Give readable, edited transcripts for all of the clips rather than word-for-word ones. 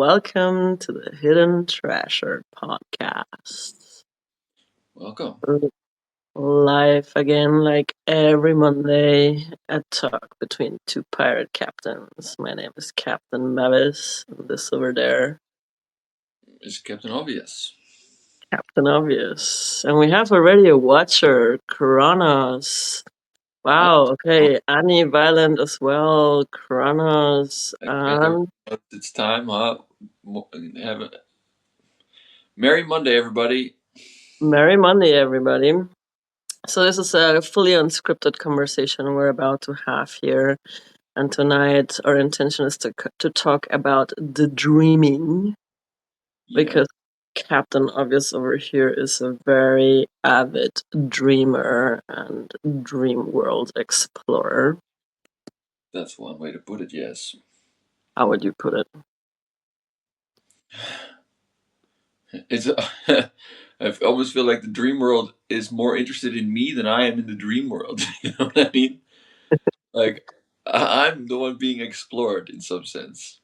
Welcome to the Hidden Treasure podcast. Welcome. Live again, like every Monday, a talk between two pirate captains. My name is Captain Mavis, and this over there, It's Captain Obvious. Captain Obvious. And we have already a watcher, Kronos. Wow, okay, Annie Violent as well, Kronos, I guess and it's time, huh? Have a Merry Monday, everybody. Merry Monday, everybody. So this is a fully unscripted conversation we're about to have here, and tonight our intention is to talk about the dreaming, because Captain Obvious over here is a very avid dreamer and dream world explorer. That's one way to put it, yes. How would you put it? It's I almost feel like the dream world is more interested in me than I am in the dream world. You know what I mean? Like I'm the one being explored in some sense.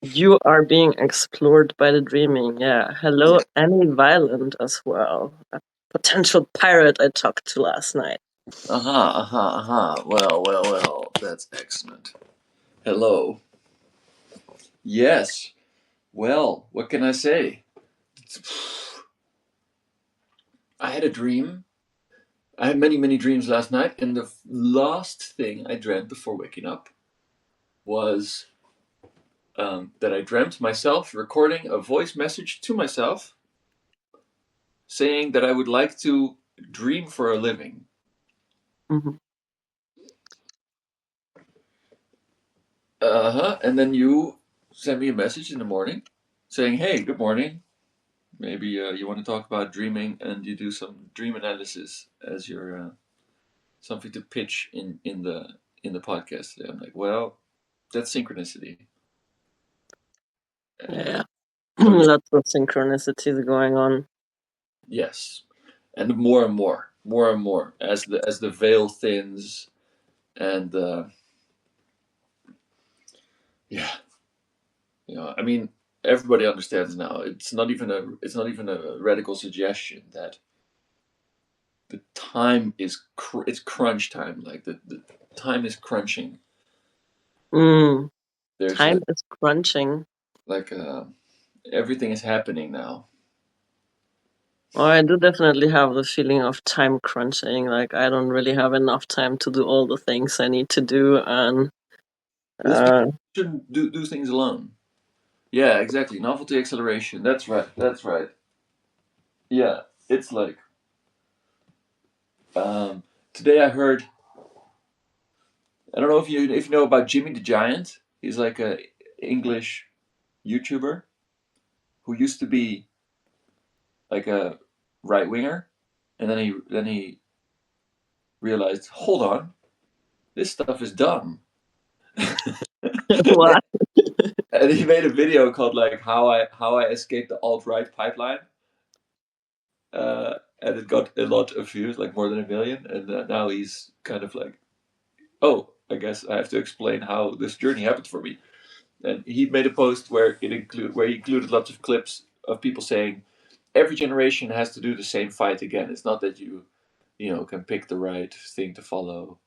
You are being explored by the dreaming, yeah. Hello, Annie Violent as well. A potential pirate I talked to last night. Well. That's excellent. Hello. Yes. Well, what can I say? I had a dream. I had many dreams last night, and the last thing I dreamt before waking up was that I dreamt myself recording a voice message to myself saying that I would like to dream for a living. Mm-hmm. And then you sent me a message in the morning saying, "Hey, good morning. Maybe you want to talk about dreaming, and you do some dream analysis as your something to pitch in the podcast today." I'm like, well, that's synchronicity. Yeah. So yeah, Lots of synchronicities going on. yes, and more and more as the veil thins, and yeah, I mean, everybody understands now. It's not even a radical suggestion that the time is it's crunch time. Like the time is crunching. There's Time is crunching. like everything is happening now. Well, I do definitely have the feeling of time crunching. Like, I don't really have enough time to do all the things I need to do, and This shouldn't do things alone. Yeah, exactly. Novelty acceleration. That's right. That's right. Yeah, it's like today I heard. I don't know if you know about Jimmy the Giant. He's like a English YouTuber who used to be like a right winger, and then he realized, hold on, this stuff is dumb, what? and he made a video called like how I escaped the alt right pipeline, and it got a lot of views, like more than 1 million, and now he's kind of like, oh, I guess I have to explain how this journey happened for me. And he made a post where he included lots of clips of people saying every generation has to do the same fight again. It's not that you can pick the right thing to follow.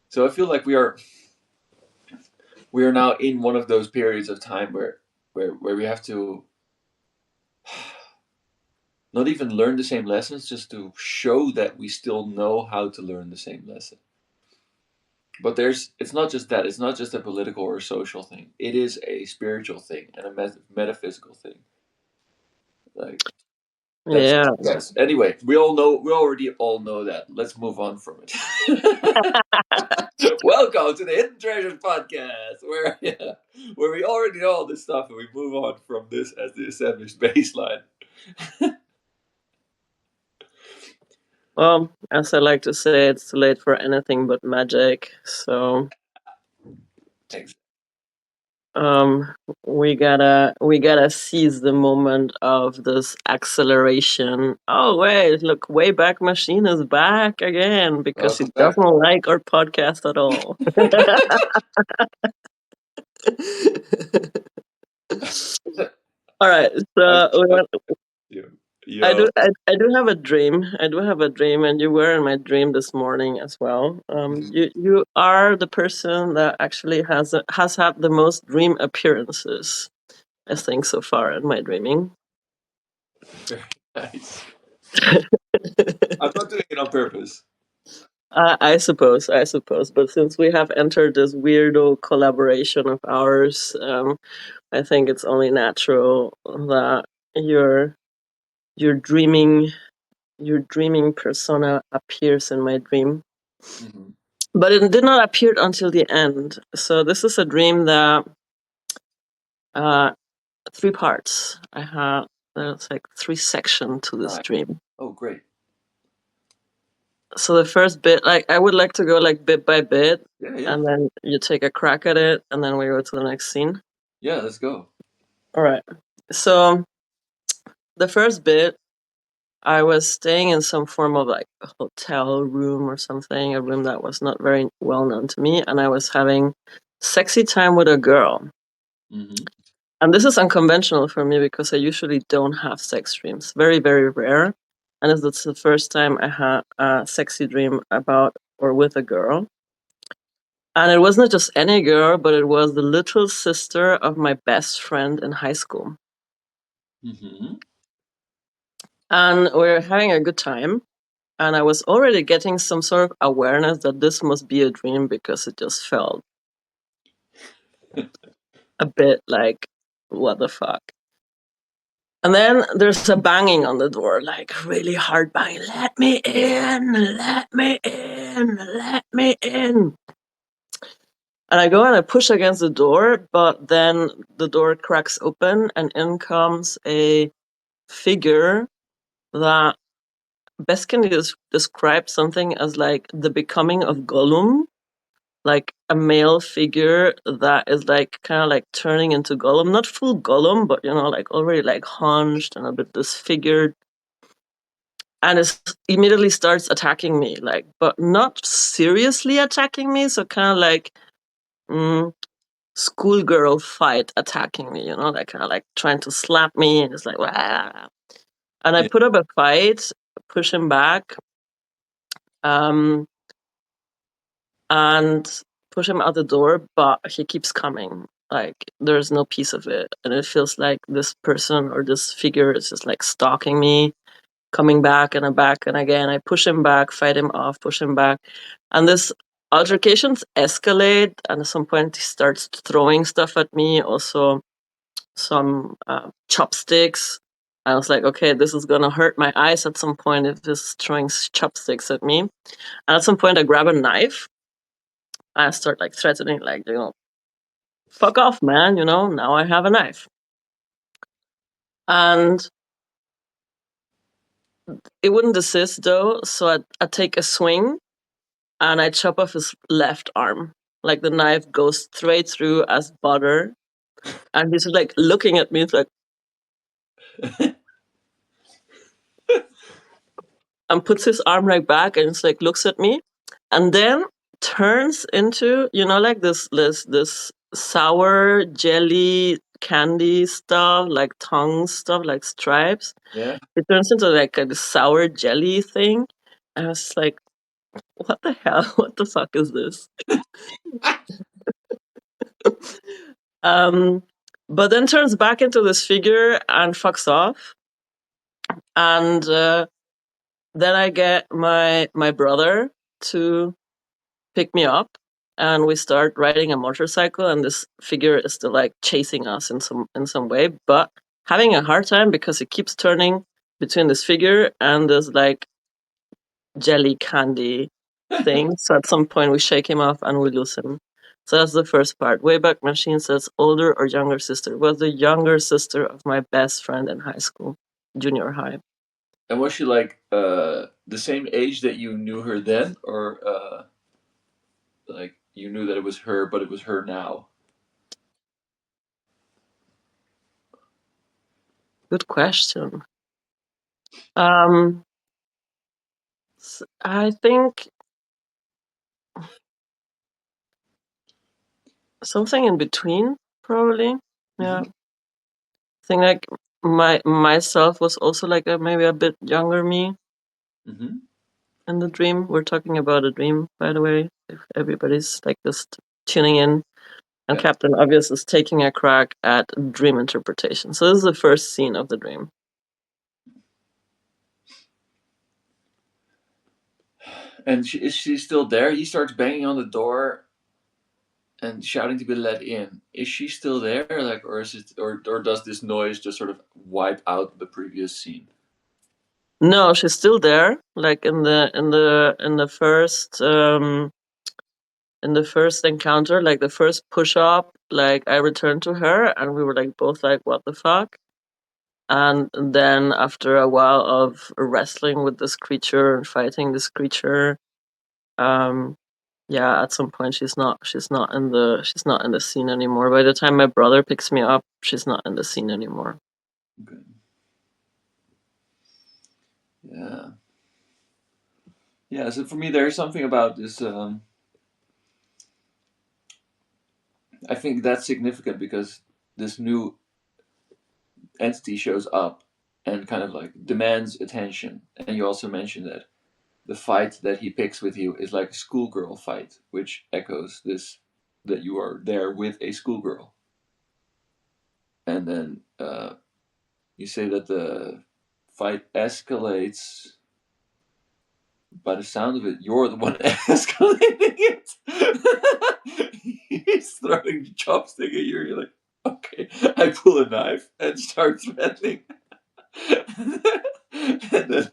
So I feel like we are now in one of those periods of time where we have to not even learn the same lessons, just to show that we still know how to learn the same lesson. But it's not just that. It's not just a political or social thing. It is a spiritual thing and a metaphysical thing. Like that's Yeah. yes. Anyway, we already all know that. Let's move on from it. Welcome to the Hidden Treasures podcast, where we already know all this stuff and we move on from this as the established baseline. Well, as I like to say, it's too late for anything but magic. So, Thanks. um, we gotta seize the moment of this acceleration. Oh wait, look, Wayback Machine is back again because he Welcome back. doesn't like our podcast at all. All right. I'm, So I'm you. I Yo. do. I do have a dream. I do have a dream, and you were in my dream this morning as well. Mhm. You are the person that actually has had the most dream appearances, I think, so far in my dreaming. Very nice. I'm not doing it on purpose. I suppose. But since we have entered this weirdo collaboration of ours, I think it's only natural that your your dreaming your dreaming persona appears in my dream. Hmm. But it did not appear until the end. So this is a dream that uh, three parts. I have there's like three sections to this Nice. dream. Oh, great. So the first bit, like I would like to go like bit by bit, Yeah, yeah. and then you take a crack at it, and then we go to the next scene. Yeah, let's go. All right. So the first bit, I was staying in some form of like a hotel room or something, a room that was not very well known to me, and I was having sexy time with a girl. Hmm. And this is unconventional for me because I usually don't have sex dreams. Very, very rare. And it's the first time I had a sexy dream about or with a girl. And it wasn't just any girl, but it was the little sister of my best friend in high school. Hmm. And we were having a good time. And I was already getting some sort of awareness that this must be a dream because it just felt a bit like, what the fuck? And then there's a banging on the door, like really hard banging. Let me in, let me in, let me in. And I go and I push against the door, but then the door cracks open and in comes a figure that best can describe something as like the becoming of Gollum, like a male figure that is like kind of like turning into Gollum, not full Gollum, but like already like hunched and a bit disfigured. And it immediately starts attacking me, like, but not seriously attacking me. So kind of like mm, schoolgirl fight attacking me, like kind of like trying to slap me, and it's like, "Wah." And I Yeah. put up a fight, push him back, um, and push him out the door, but he keeps coming. Like there's no piece of it, and it feels like this person or this figure is just like stalking me, coming back and back and again. I push him back, fight him off, push him back. And this altercations escalate. And at some point, he starts throwing stuff at me, also some chopsticks. I was like, okay, this is going to hurt my eyes at some point if this is throwing chopsticks at me. And at some point, I grab a knife. I start like threatening, like, fuck off, man, now I have a knife. And it wouldn't desist though. So I take a swing and I chop off his left arm. Like the knife goes straight through as butter. And he's like looking at me, it's like, and puts his arm right back and it's like looks at me and then turns into, like this sour jelly candy stuff, like tongue stuff, like stripes. Yeah. It turns into like a sour jelly thing. And I was like, what the hell? What the fuck is this? Um, but then turns back into this figure and fucks off. And then I get my brother to pick me up, and we start riding a motorcycle. And this figure is still like chasing us in some way, but having a hard time because it keeps turning between this figure and this like jelly candy thing. So at some point we shake him off and we lose him. So that's the first part. Wayback Machine says older or younger sister. Was the younger sister of my best friend in high school, junior high. And was she like the same age that you knew her then, or like you knew that it was her, but it was her now? Good question. Um, I think something in between, probably. Hmm. Yeah. think like myself was also like maybe a bit younger me Hmm. in the dream. We're talking about a dream, by the way, if everybody's like just tuning in. And Yeah. Captain Obvious is taking a crack at dream interpretation. So this is the first scene of the dream. And is she still there? He starts banging on the door and shouting to be let in. Is she still there? Like, or is it, or does this noise just sort of wipe out the previous scene? No, she's still there. Like in the first encounter, like the first push up, like I returned to her and we were like both like, what the fuck? And then after a while of wrestling with this creature and fighting this creature, um yeah, at some point she's not in the scene anymore. By the time my brother picks me up, she's not in the scene anymore. Okay. Yeah. Yeah. So for me, there's something about this. I think that's significant because this new entity shows up and kind of like demands attention. And you also mentioned that the fight that he picks with you is like a schoolgirl fight, which echoes this that you are there with a schoolgirl. And then you say that the fight escalates. By the sound of it, you're the one escalating it. He's throwing the chopstick at you. You're like, okay. I pull a knife and start threatening. And then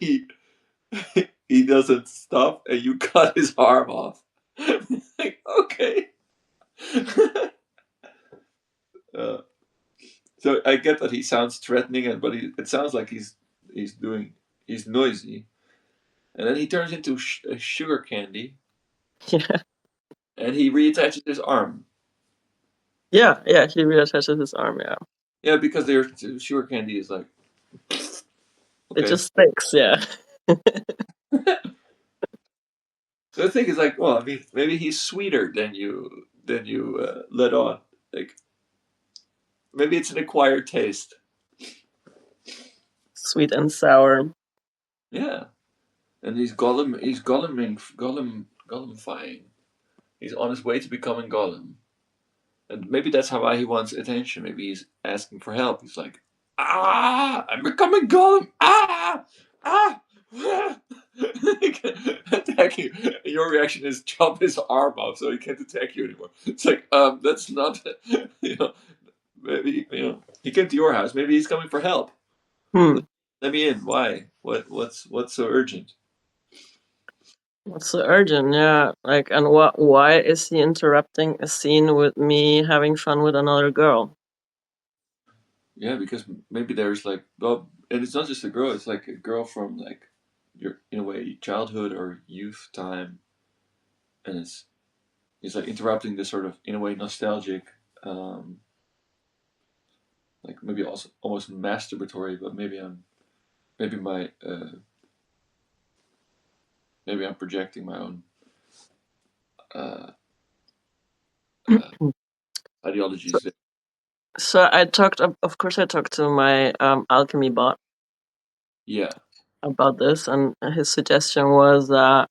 he doesn't stop, and you cut his arm off. Like, okay. uh, so I get that he sounds threatening, but it sounds like he's doing he's noisy, and then he turns into a sugar candy, Yeah. and he reattaches his arm. Yeah, yeah, he reattaches his arm, yeah. Yeah, because their sugar candy is like It okay. just sticks, yeah. So the thing is like, well, I mean, maybe he's sweeter than you let on. Like maybe it's an acquired taste. Sweet and sour. Yeah, and he's gollumifying. He's on his way to becoming Gollum, and maybe that's how why he wants attention. Maybe he's asking for help. He's like, I'm becoming Gollum. Ah, attack you. And your reaction is chop his arm off so he can't attack you anymore. It's like, that's not, you know, maybe, he came to your house. Maybe he's coming for help. Hmm. Let, let me in. Why? What's so urgent? What's so urgent? Yeah. Like, and why is he interrupting a scene with me having fun with another girl? Yeah, because maybe there's like, well, and it's not just a girl. It's like a girl from like your, in a way, childhood or youth time, and it's like interrupting this sort of, in a way, nostalgic, um, like maybe also almost masturbatory, but maybe my maybe I'm projecting my own uh, uh, So, ideologies. so I talked, of course, I talked to my alchemy bot Yeah, about this, and his suggestion was that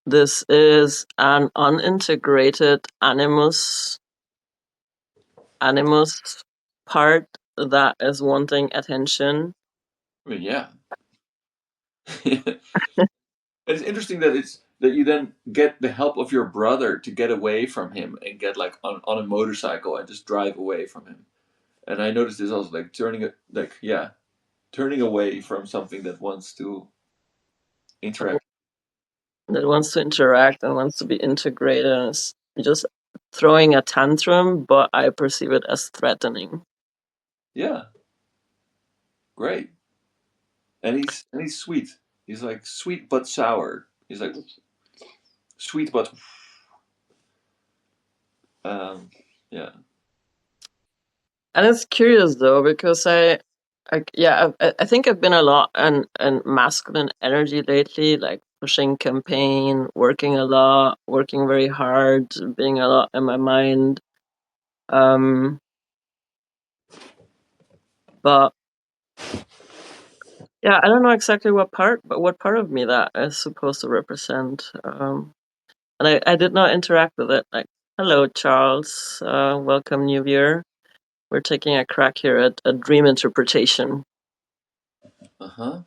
this is an unintegrated animus part that is wanting attention. I mean, yeah. It's interesting that it's that you then get the help of your brother to get away from him and get like on a motorcycle and just drive away from him. And I noticed this also like turning it like yeah, turning away from something that wants to interact. That wants to interact and wants to be integrated and is just throwing a tantrum, but I perceive it as threatening. Yeah, great. And he's sweet. He's like sweet but sour. He's like sweet but um yeah. And it's curious though because I think I've been a lot and masculine energy lately, like pushing campaign, working a lot, working very hard, being a lot in my mind. Um, But yeah, I don't know exactly what part, but what part of me that is supposed to represent. And I did not interact with it. Like, hello, Charles. Welcome, New Year. We're taking a crack here at a dream interpretation. Uh huh.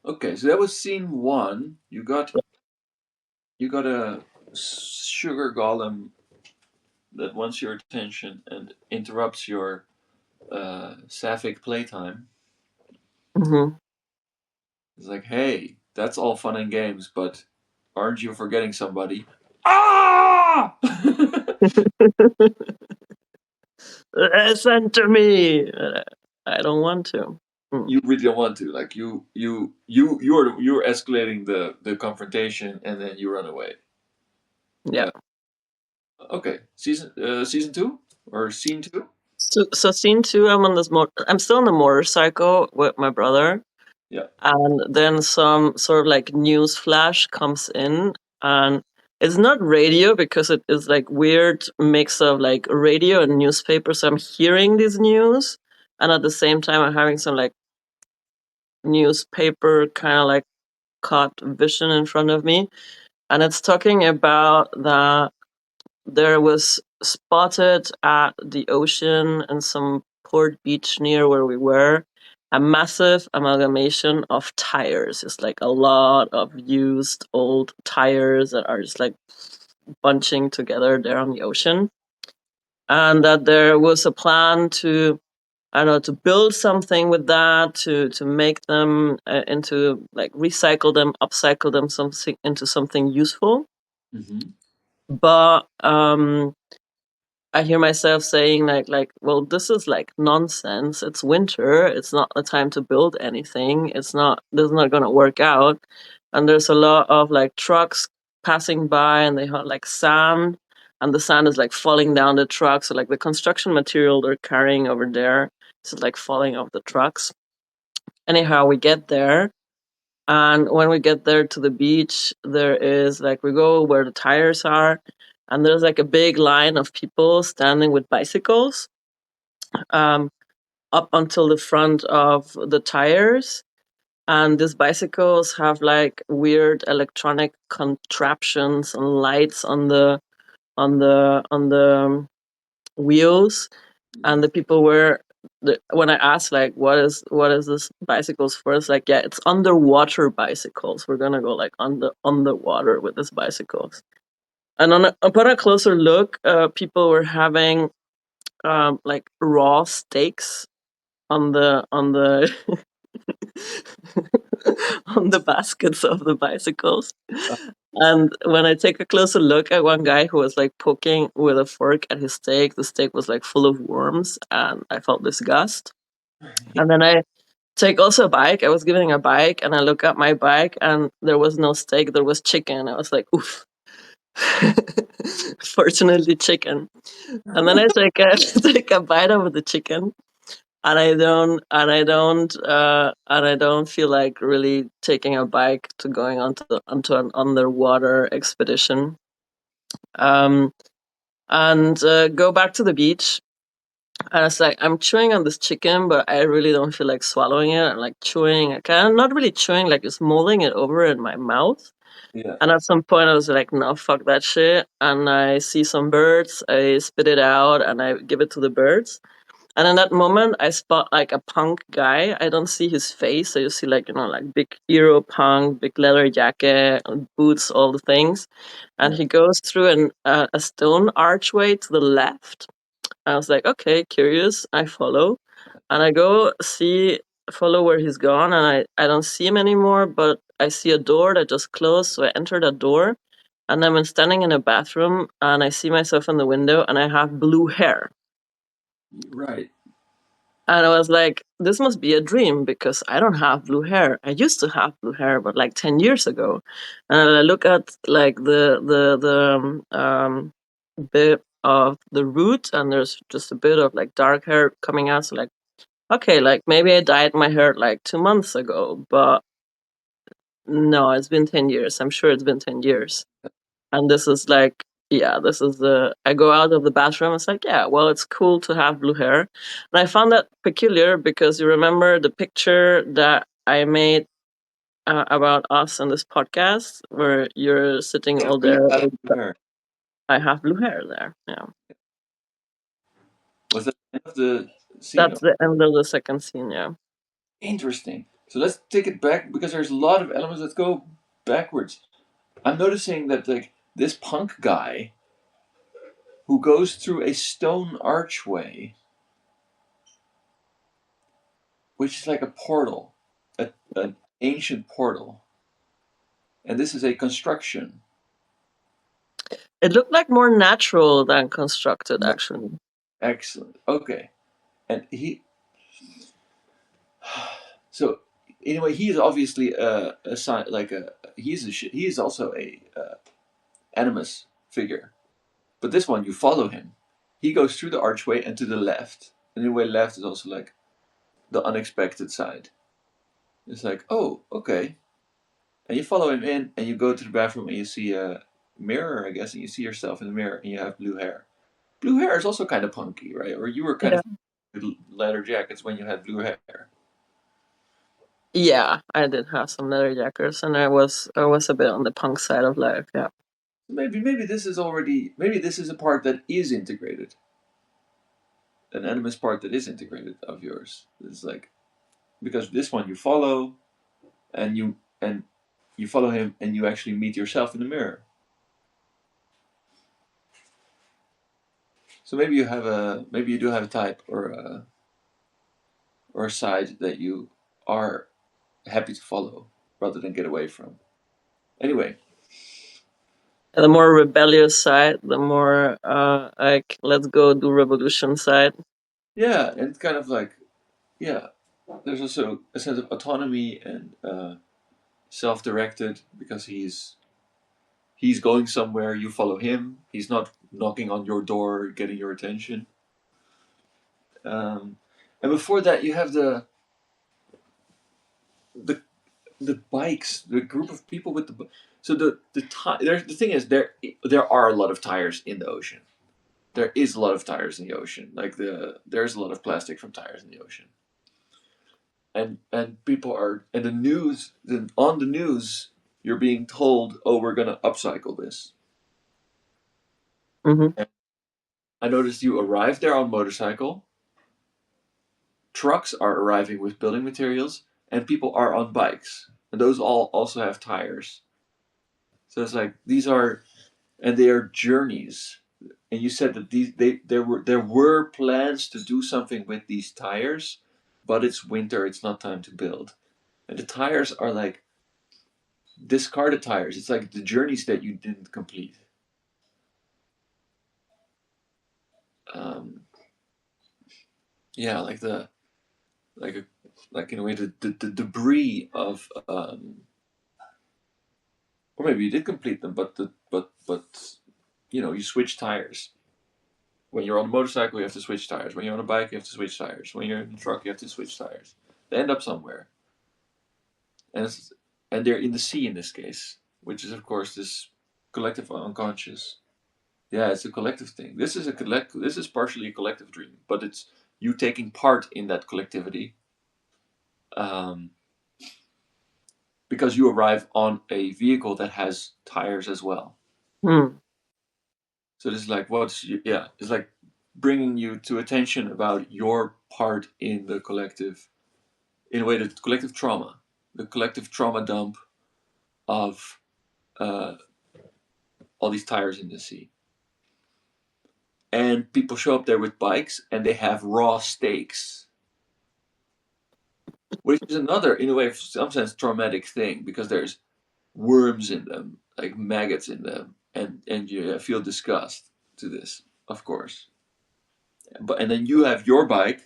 Okay, so that was scene one. You got a sugar golem that wants your attention and interrupts your sapphic playtime. Hmm. It's like, hey, that's all fun and games, but aren't you forgetting somebody? Ah! Center me. I don't want to. Mm, You really don't want to. Like you're escalating the confrontation, and then you run away. yeah. Uh, okay, season two or scene two? So scene two, I'm on this. I'm still on the motorcycle with my brother, Yeah. and then some sort of like news flash comes in, and it's not radio because it is like weird mix of like radio and newspaper. So I'm hearing this news, and at the same time I'm having some like newspaper kind of like caught vision in front of me, and it's talking about that there was spotted at the ocean and some port beach near where we were a massive amalgamation of tires. It's like a lot of used old tires that are just like bunching together there on the ocean. And that there was a plan to, I don't know, to build something with that, to make them into like recycle them, upcycle them something into something useful. Mm-hmm. But I hear myself saying well, this is like nonsense. It's winter. It's not the time to build anything. It's not. This is not gonna work out. And there's a lot of like trucks passing by, and they have like sand, and the sand is like falling down the trucks. So like the construction material they're carrying over there is like falling off the trucks. Anyhow, we get there, and when we get there to the beach, there is like we go where the tires are, and there's like a big line of people standing with bicycles um, up until the front of the tires. And these bicycles have like weird electronic contraptions and lights on the wheels. And the people were when I asked like what is this bicycles for, it's like, yeah, it's underwater bicycles. We're gonna go like underwater with these bicycles. And upon a closer look, people were having like raw steaks on the on the baskets of the bicycles. And when I take a closer look at one guy who was like poking with a fork at his steak, the steak was like full of worms, and I felt disgust. And then I take also a bike. I was giving a bike, and I look at my bike, and there was no steak. There was chicken. I was like, oof. Fortunately, chicken. And then I take a take a bite of the chicken, and I don't feel like really taking a bike to going onto an underwater expedition. Um, and go back to the beach. And it's like I'm chewing on this chicken, but I really don't feel like swallowing it. I'm like chewing, kind of not really chewing, like just mulling it over in my mouth. Yeah. And at some point, I was like, no, fuck that shit. And I see some birds, I spit it out, and I give it to the birds. And in that moment, I spot like a punk guy. I don't see his face. I just see like, like big hero punk, big leather jacket, boots, all the things. And Yeah. he goes through a stone archway to the left. I was like, okay, curious. I follow. And I go follow where he's gone. And I don't see him anymore, but I see a door that just closed. So I enter that door. And I'm standing in a bathroom, and I see myself in the window, and I have blue hair. Right. And I was like, this must be a dream because I don't have blue hair. I used to have blue hair, but like 10 years ago. And I look at like the bit of the root, and there's just a bit of like dark hair coming out. So like, okay, like maybe I dyed my hair like 2 months ago, but no, it's been 10 years. I'm sure it's been 10 years. And this is like Yeah, this is the. I go out of the bathroom. It's like, yeah, well, it's cool to have blue hair, and I found that peculiar because you remember the picture that I made about us in this podcast, where you're sitting Yeah, all where you there. have blue hair. I have blue hair there. Yeah, Was that the end of the scene? that's the end of the second scene. Yeah. Interesting. So let's take it back because there's a lot of elements that go backwards. I'm noticing that like this punk guy who goes through a stone archway, which is like a portal, an ancient portal, and this is a construction. It looked like more natural than constructed, No, actually. excellent. Okay, and so anyway, he is obviously like a he is also a animus figure. But this one, you follow him. He goes through the archway and to the left. And in the way left is also like the unexpected side. It's like, oh, okay. And you follow him in and you go to the bathroom and you see a mirror, I guess, and you see yourself in the mirror and you have blue hair. Blue hair is also kind of punky, right? Or you were kind Yeah. of with leather jackets when you had blue hair. Yeah, I did have some leather jackets, and I was a bit on the punk side of life. Yeah. So maybe this is already maybe this is a part that is integrated. An animus part that is integrated of yours. It's like because this one you follow and you follow him and you actually meet yourself in the mirror. So maybe you do have a type or a side that you are happy to follow rather than get away from. Anyway, The more rebellious side, the more like let's go do revolution side. yeah, and kind of like yeah, there's also a sense of autonomy and self-directed because he's going somewhere. You follow him. He's not knocking on your door, getting your attention. Um, and before that, you have the the bikes, the group of people with so the thing is there are a lot of tires in the ocean. There is a lot of tires in the ocean. Like there's a lot of plastic from tires in the ocean. And people are and the news on the news you're being told, oh, we're gonna upcycle this. Hmm. And I noticed you arrived there on motorcycle. Trucks are arriving with building materials, and people are on bikes, and those all also have tires. So it's like these are and they are journeys. And you said that there were plans to do something with these tires, but it's winter, it's not time to build. And the tires are like discarded tires. It's like the journeys that you didn't complete. Um, yeah, like like a like in a way the debris of or maybe you did complete them, but you switch tires. When you're on a motorcycle, you have to switch tires. When you're on a bike, you have to switch tires. When you're in a truck, you have to switch tires. They end up somewhere, and and they're in the sea in this case, which is of course this collective unconscious. Yeah, it's a collective thing. This is a collect. This is partially a collective dream, but it's you taking part in that collectivity, um, because you arrive on a vehicle that has tires as well. Hmm. So this is like yeah, it's like bringing you to attention about your part in the collective in a way the collective trauma dump of uh, all these tires in the sea. And people show up there with bikes and they have raw steaks, which is another, in a way, of some sense, traumatic thing because there's worms in them, like maggots in them, and you feel disgust to this, of course. But and then you have your bike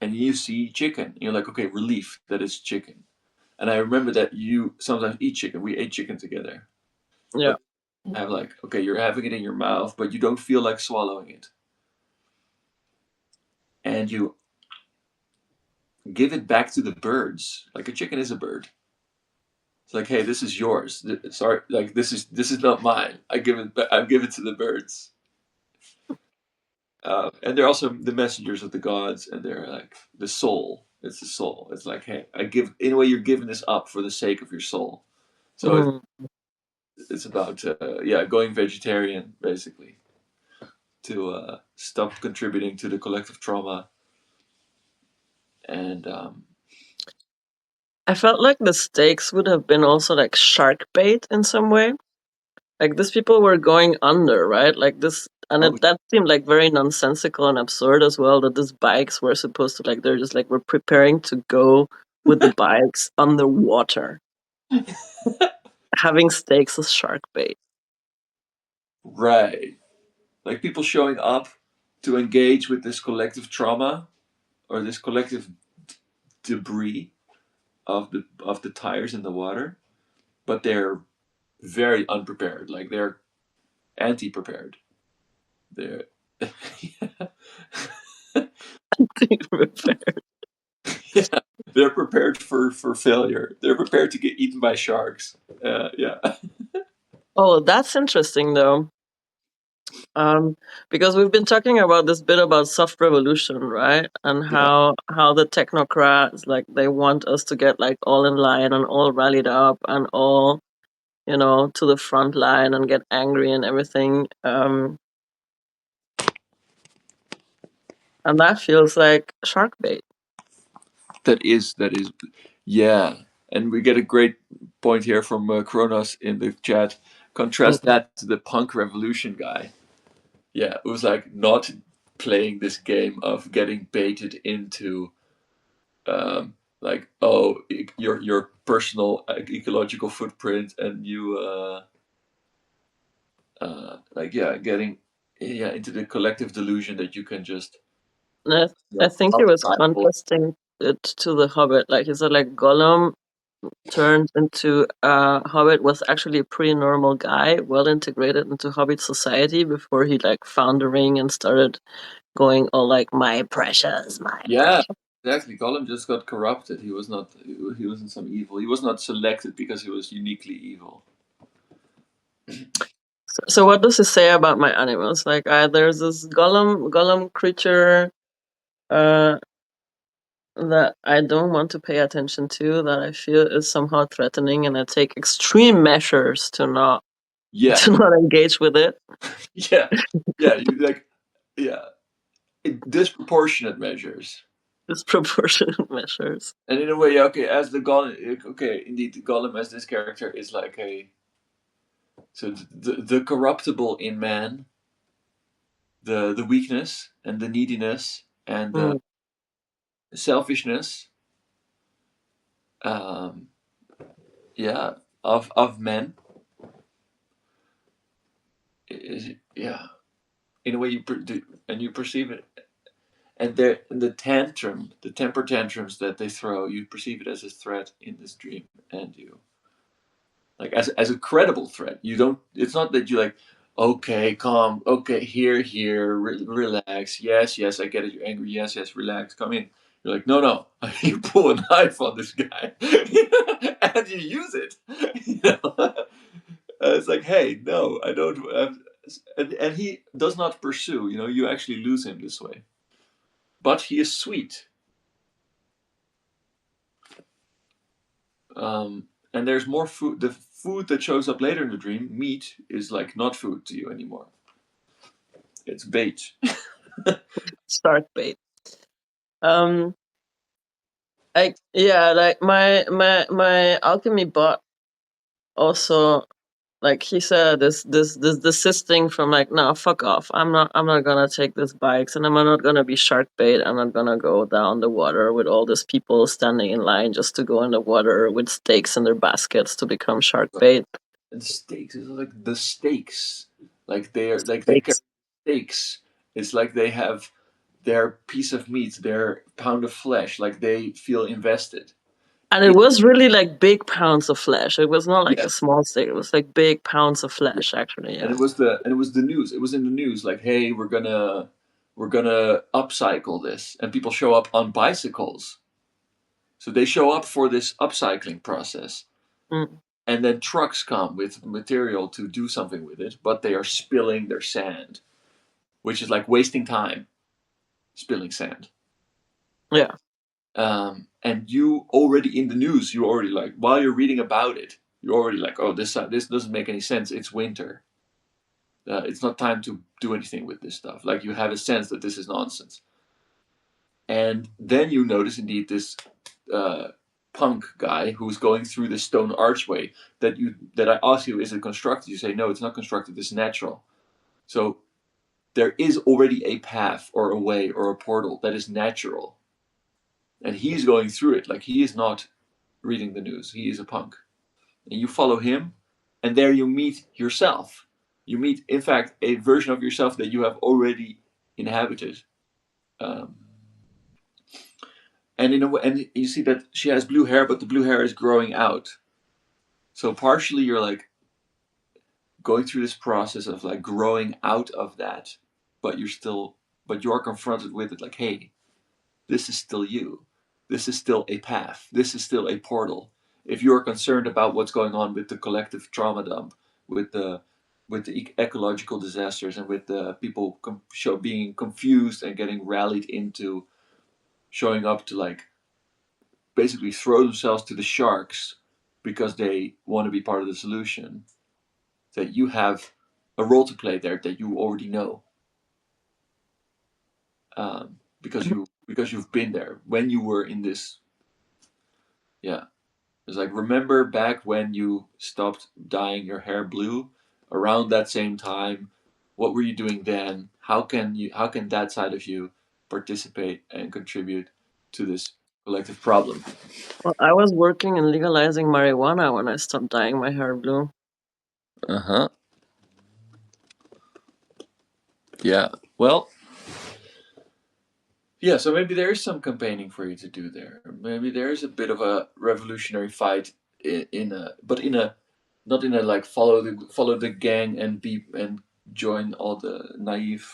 and you see chicken. And you're like, okay, relief that it's chicken. And I remember that you sometimes eat chicken. We ate chicken together. Yeah. But have like, okay, you're having it in your mouth, but you don't feel like swallowing it. And you give it back to the birds. Like a chicken is a bird. It's like, hey, this is yours. Sorry, like this is not mine. I give it. I give it to the birds. And they're also the messengers of the gods, and they're like the soul. It's the soul. It's like, hey, I give. In a way, you're giving this up for the sake of your soul. So Mm. it's about going vegetarian basically to stop contributing to the collective trauma and I felt like the stakes would have been also like shark bait in some way. Like these people were going under, right? Like this, and oh that seemed like very nonsensical and absurd as well. That these bikes were supposed to like they're just like we're preparing to go with the bikes underwater, having stakes as shark bait. right, like people showing up to engage with this collective trauma or this collective debris of the tires in the water, but they're very unprepared. Like they're anti-prepared. They're yeah, they're prepared for failure. They're prepared to get eaten by sharks. Yeah, Oh, that's interesting though. Um, because we've been talking about this bit about soft revolution, right? And yeah, how the technocrats like they want us to get like all in line and all rallied up and all to the front line and get angry and everything. And that feels like shark bait. that is, yeah. And we get a great point here from Kronos in the chat. Contrast Mm. that to the punk revolution guy. Yeah, it was like not playing this game of getting baited into like, oh, your personal ecological footprint, and you like, yeah, getting into the collective delusion that you can just And you I know, think he was upcycle. contrasting it to the Hobbit. Like he said, like Gollum turned into a Hobbit was actually a pretty normal guy, well integrated into Hobbit society before he like found the ring and started going all like my precious, my Yeah, precious. exactly. Gollum just got corrupted. He was not. He wasn't some evil. He was not selected because he was uniquely evil. So what does he say about my animals? Like there's this Gollum creature uh that I don't want to pay attention to, that I feel is somehow threatening, and I take extreme measures to not Yeah, to not engage with it. yeah, yeah. You like, yeah, disproportionate measures. Disproportionate measures. And in a way, okay, as the Gollum, okay, indeed, the Gollum as this character is like a so the corruptible in man, the weakness and the neediness and the Mm. selfishness, um, yeah, of men is, yeah. In a way, and you perceive it, and the tantrum, the temper tantrums that they throw, you perceive it as a threat in this dream, and you like as a credible threat. You don't. It's not that you like, okay, calm, okay, here, relax. Yes, yes, I get it. You're angry. Yes, yes, relax. Come in. You're like, no, no. You pull a knife on this guy, and you use it. You know? It's like, hey, no, I don't. And he does not pursue. You know, you actually lose him this way. But he is sweet. And there's more food. The food that shows up later in the dream, meat, is like not food to you anymore. It's bait. Shark bait. Um, I yeah, like my alchemy bot also, like he said, this desisting from like, no, fuck off. I'm not gonna take these bikes, and I'm not gonna be shark bait. I'm not gonna go down the water with all these people standing in line just to go in the water with stakes in their baskets to become shark bait. And stakes is like the stakes. Like they carry Stakes. stakes. It's like they have their piece of meat, their pound of flesh. Like they feel invested. And it It, was really like big pounds of flesh. It was not like a yes, small steak. It was like big pounds of yeah. flesh, actually. And Yeah. it was the news. It was in the news. Like, hey, we're gonna upcycle this, and people show up on bicycles. So they show up for this upcycling process. Mm. And then trucks come with material to do something with it, but they are spilling their sand, which is like wasting time spilling sand. Yeah. And you already in the news, you already like while you're reading about it, you're already like, oh, this doesn't make any sense. It's winter. It's not time to do anything with this stuff. Like you have a sense that this is nonsense. And then you notice indeed this uh, punk guy who's going through the stone archway that I ask you, is it constructed? You say no, it's not constructed. It's natural. So there is already a path or a way or a portal that is natural, and he's going through it. Like he is not reading the news. He is a punk, and you follow him, and there you meet yourself. You meet, in fact, a version of yourself that you have already inhabited. Um, and in a way, and you see that she has blue hair, but the blue hair is growing out. So partially, you're like going through this process of like growing out of that, but but you're confronted with it. Like, hey, this is still you. This is still a path. This is still a portal. If you're concerned about what's going on with the collective trauma dump, with the ecological disasters, and with the people being confused and getting rallied into showing up to like basically throw themselves to the sharks because they want to be part of the solution, that you have a role to play there that you already know, because you've been there when you were in this. Yeah, it's like, remember back when you stopped dyeing your hair blue around that same time. What were you doing then? How can that side of you participate and contribute to this collective problem? Well, I was working in legalizing marijuana when I stopped dyeing my hair blue. Uh-huh. Yeah. Well, yeah, so maybe there is some campaigning for you to do there. Maybe there is a bit of a revolutionary fight in a, but in a, not in a like follow the gang and be and join all the naive,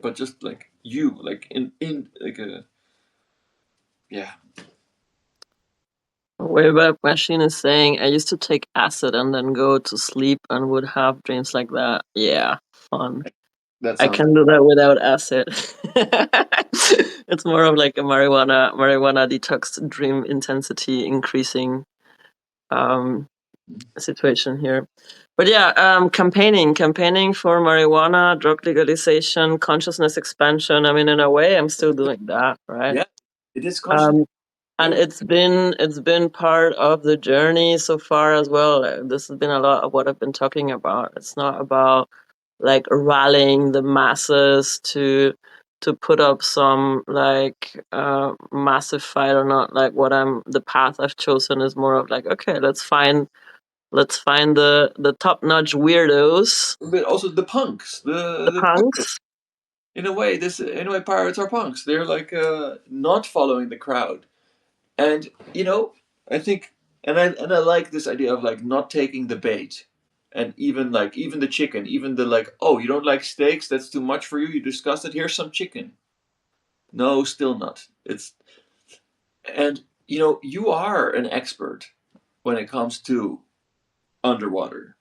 but just like you, like in like a, yeah. Wayback Machine is saying I used to take acid and then go to sleep and would have dreams like that. Yeah, fun. That I sounds can do that without acid. It's more of like a marijuana detox dream intensity increasing um situation here. But yeah, campaigning for marijuana, drug legalization, consciousness expansion. I mean, in a way, I'm still doing that, right? yeah. It is conscious. Um, and Very much. it's been part of the journey so far as well. This has been a lot of what I've been talking about. It's not about like rallying the masses to put up some like massive fight or not. Like what I'm the path I've chosen is more of like, okay, let's find the top notch weirdos, But also the punks, the the pirates. punks. In a way, pirates are punks. They're like not following the crowd. And I think, and I like this idea of like not taking the bait, and even the chicken, even the like, oh, you don't like steaks? That's too much for you. You disgusted. Here's some chicken. No, still not. It's and you are an expert when it comes to underwater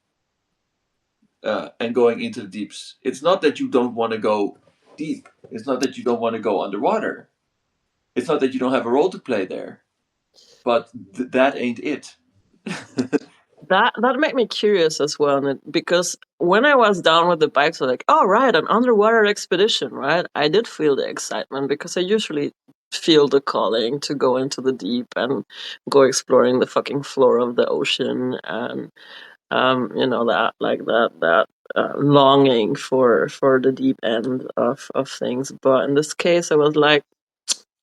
and going into the deeps. It's not that you don't want to go deep. It's not that you don't want to go underwater. It's not that you don't have a role to play there. But that ain't it. That made me curious as well, because when I was down with the bikes, I was like, "Oh, right, an underwater expedition, right?" I did feel the excitement because I usually feel the calling to go into the deep and go exploring the fucking floor of the ocean, and that like that longing for the deep end of things. But in this case, I was like,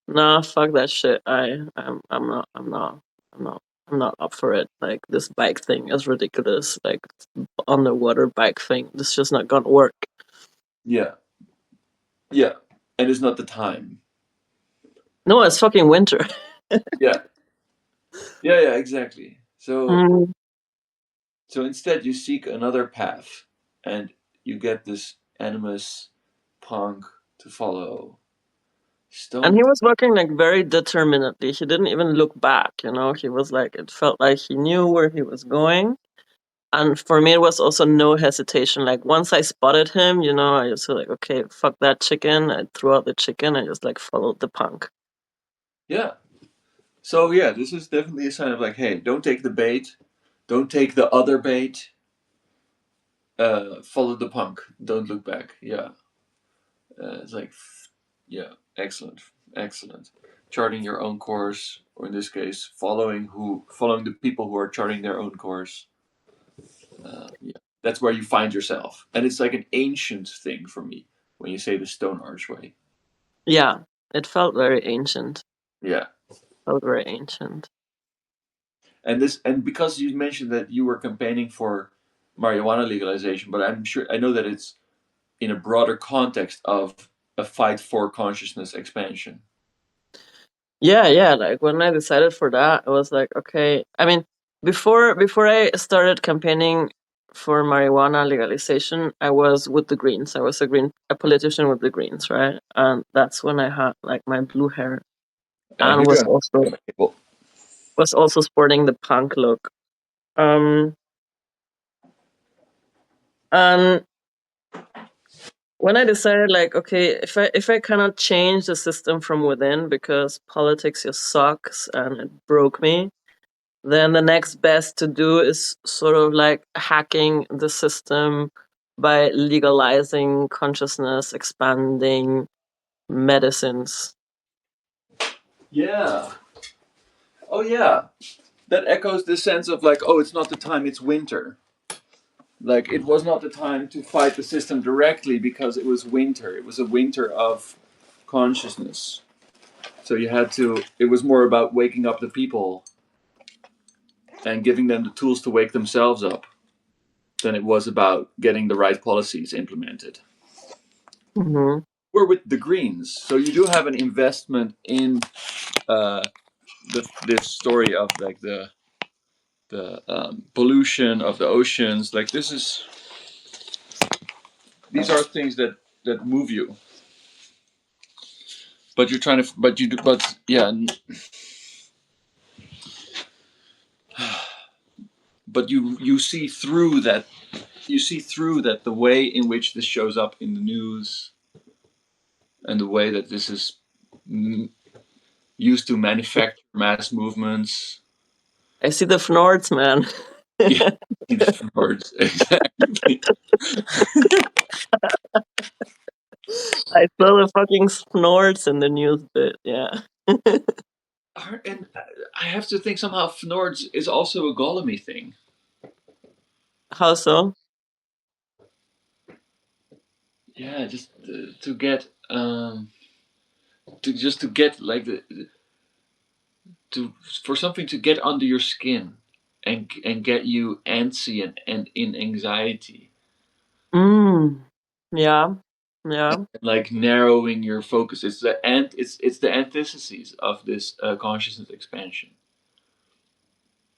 nah, fuck that shit. I'm not I'm not up for it. Like this bike thing is ridiculous. Like underwater bike thing. This just not gonna work. Yeah, yeah, and it's not the time. No, it's fucking winter. Yeah, yeah, exactly. So, Mm. so instead, you seek another path, and you get this animus punk to follow, And he Stone. was working like very determinedly. He didn't even look back, you know. He was like, it felt like he knew where he was going. And for me, it was also no hesitation. Like once I spotted him, you know, I just feel like, okay, fuck that chicken. I threw out the chicken. I just like followed the punk. Yeah. So yeah, this is definitely a sign of like, hey, don't take the bait, don't take the other bait. Follow the punk. Don't look back. Yeah. It's like, yeah, excellent, excellent. Charting your own course, or in this case, following the people who are charting their own course. Yeah, that's where you find yourself, and it's like an ancient thing for me when you say the stone archway. Yeah, it felt very ancient. Yeah, Felt very ancient. and because you mentioned that you were campaigning for marijuana legalization, but I know that it's in a broader context of a fight for consciousness expansion. Yeah, yeah. Like when I decided for that, I was like, okay. I mean, before I started campaigning for marijuana legalization, I was with the Greens. I was a politician with the Greens, right? And that's when I had like my blue hair and Here you go. Well, was also sporting the punk look. Um, and when I decided like, okay, if I cannot change the system from within because politics just sucks and it broke me, then the next best to do is sort of like hacking the system by legalizing consciousness, expanding medicines. yeah. Oh yeah. That echoes this sense of like, oh, it's not the time, it's winter. Like it was not the time to fight the system directly because it was winter. It was a winter of consciousness. So you had to. It was more about waking up the people and giving them the tools to wake themselves up than it was about getting the right policies implemented. Hmm. We're with the Greens, so you do have an investment in uh, this story of like the pollution of the oceans. Like these are things that move you, but you're trying to, but yeah, but you see through that. You see through that the way in which this shows up in the news and the way that this is used to manufacture mass movements. I see the fnords, man. Yeah, the words exactly. I saw the fucking snorts in the news bit. Yeah. And I have to think somehow Fnords is also a Golemy thing. How so? Yeah, just to get to get like to for something to get under your skin and get you antsy and in anxiety, Mm. Yeah. Yeah. like narrowing your focus. It's the antithesis of this consciousness expansion.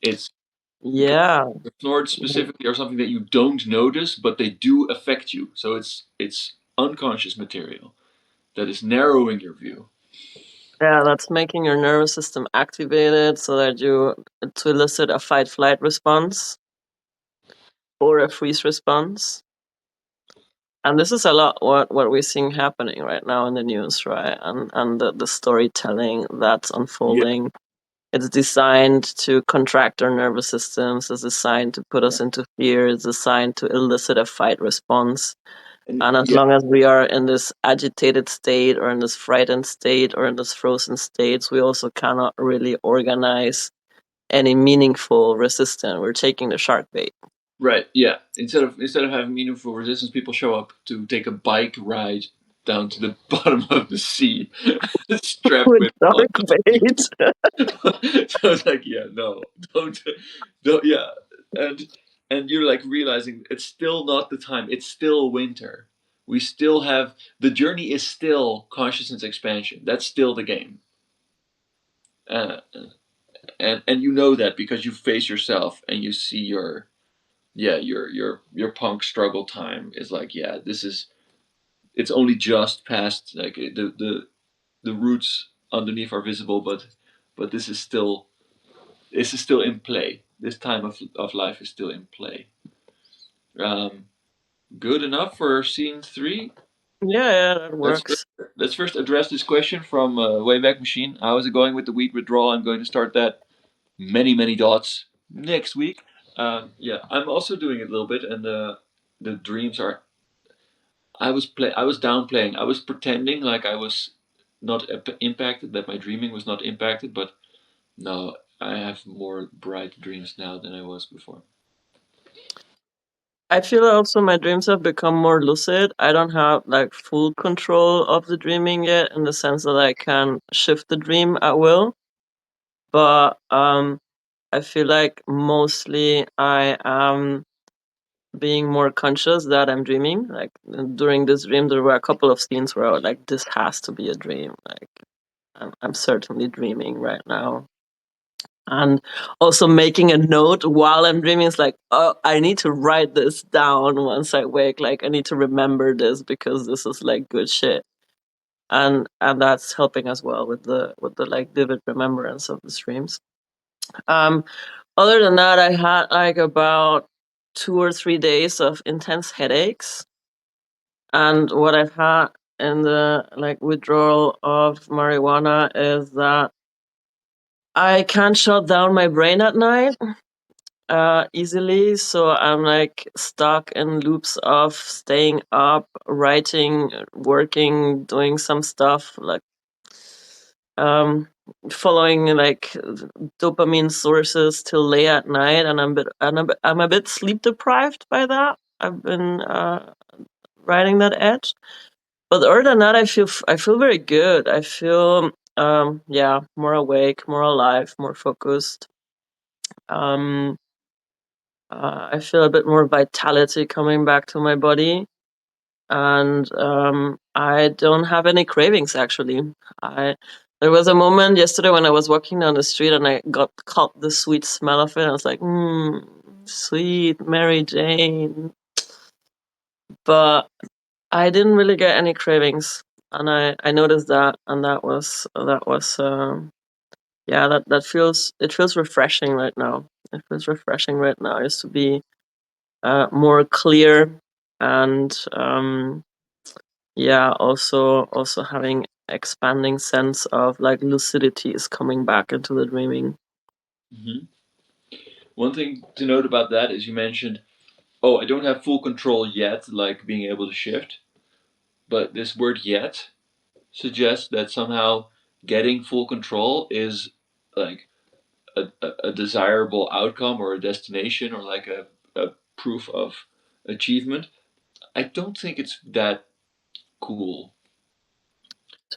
It's Yeah. the Fnords specifically are something that you don't notice, but they do affect you. So it's unconscious material that is narrowing your view. Yeah, that's making your nervous system activated so that you to elicit a fight flight response or a freeze response. And this is a lot what we're seeing happening right now in the news, right? And the storytelling that's Yeah, unfolding. It's designed to contract our nervous systems, it's designed to put us into fear, it's designed to elicit a fight response. and And as yeah, long as we are in this agitated state or in this frightened state or in this frozen states, we also cannot really organize any meaningful resistance. We're taking the shark bait. right. Yeah, instead of having meaningful resistance, people show up to take a bike ride down to the bottom of the sea, strapped With with all shark kinds bait. so it's like, yeah, no, don't, yeah, and you're like realizing it's still not the time. It's still winter. We still have the journey is still consciousness expansion. That's still the game, uh, and you know that because you face yourself and you see your yeah your punk struggle time is like yeah this is it's only just past like the the roots underneath are visible, but this is still in play. This time of life is still in play. Um, Good enough for scene three. Yeah, yeah, that Let's works. let's first address this question from Wayback Machine. How is it going with the wheat withdrawal? I'm going to start that many dots next week. Yeah, I'm also doing it a little bit, and the dreams are. I was downplaying. I was pretending like I was not impacted, that my dreaming was not impacted, but no, I have more bright dreams now than I was before. I feel also my dreams have become more lucid. I don't have like full control of the dreaming yet, in the sense that I can shift the dream at will. But I feel like mostly I am being more conscious that I'm dreaming. Like during this dream, there were a couple of scenes where I was like, "This has to be a dream." Like I'm certainly dreaming right now. And also making a note while I'm dreaming is like, oh, I need to write this down once I wake. Like I need to remember this because this is like good shit. And that's helping as well with the like vivid remembrance of the streams. Um, Other than that, I had like about 2 or 3 days of intense headaches. And what I've had in the like withdrawal of marijuana is that I can't shut down my brain at night easily. So I'm like stuck in loops of staying up, writing, working, doing some stuff like um following like dopamine sources till late at night, and I'm a bit sleep deprived by that. I've been riding that edge. But other than that, I feel very good. I feel yeah, more awake, more alive, more focused. Um I feel a bit more vitality coming back to my body, and I don't have any cravings actually. I There was a moment yesterday when I was walking down the street and I got caught the sweet smell of it. I was like, sweet Mary Jane. But I didn't really get any cravings, and I noticed that, and that was yeah, that feels, it feels refreshing right now. It feels refreshing right now, is to be more clear, and yeah, also having expanding sense of like lucidity is coming back into the dreaming. Hmm. One thing to note about that is you mentioned, oh, I don't have full control yet, like being able to shift. But this word yet suggests that somehow getting full control is like a desirable outcome or a destination or like a proof of achievement. I don't think it's that cool.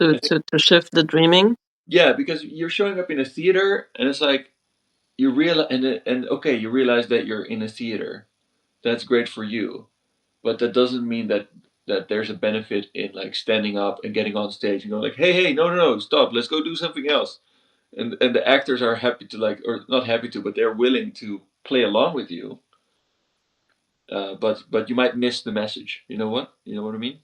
I think, To shift the dreaming. yeah, because you're showing up in a theater and it's like you realize, and okay, you realize that you're in a theater. That's great for you, but that doesn't mean that there's a benefit in like standing up and getting on stage and going like, hey, no, stop, let's go do something else. And the actors are happy to like, or not happy to, but they're willing to play along with you. But you might miss the message. You know what? You know what I mean?